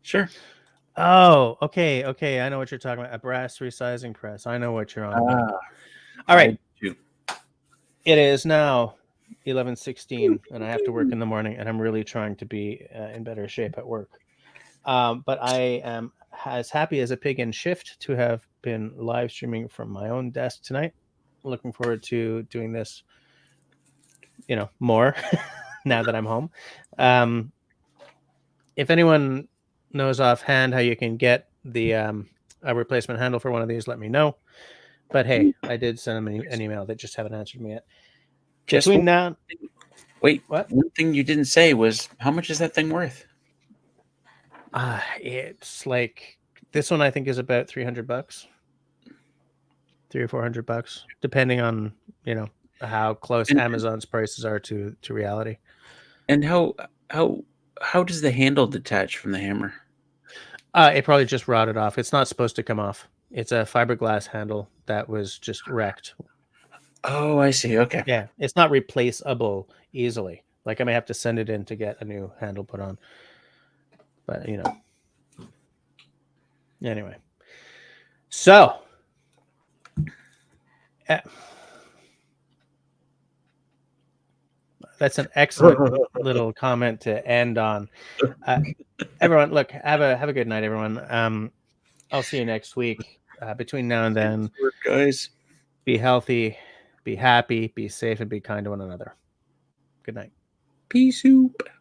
Sure. Oh, okay. I know what you're talking about. A brass resizing press. I know what you're on about. All right. It is now 11:16, and I have to work in the morning, and I'm really trying to be in better shape at work. But I am as happy as a pig in shift to have been live streaming from my own desk tonight. Looking forward to doing this, more now that I'm home. If anyone knows offhand how you can get the a replacement handle for one of these, let me know. But hey, I did send them an email. They just haven't answered me yet. Wait, what? One thing you didn't say was, how much is that thing worth? It's like, this one I think is about $300, $300 or $400, depending on how close Amazon's prices are to reality. And how does the handle detach from the hammer? It probably just rotted off. It's not supposed to come off. It's a fiberglass handle that was just wrecked. Oh, I see. Okay. Yeah, it's not replaceable easily. Like I may have to send it in to get a new handle put on. But anyway. So that's an excellent little comment to end on. Everyone, look, have a good night, everyone. I'll see you next week. Between now and then, guys, be healthy, be happy, be safe, and be kind to one another. Good night. Peace soup.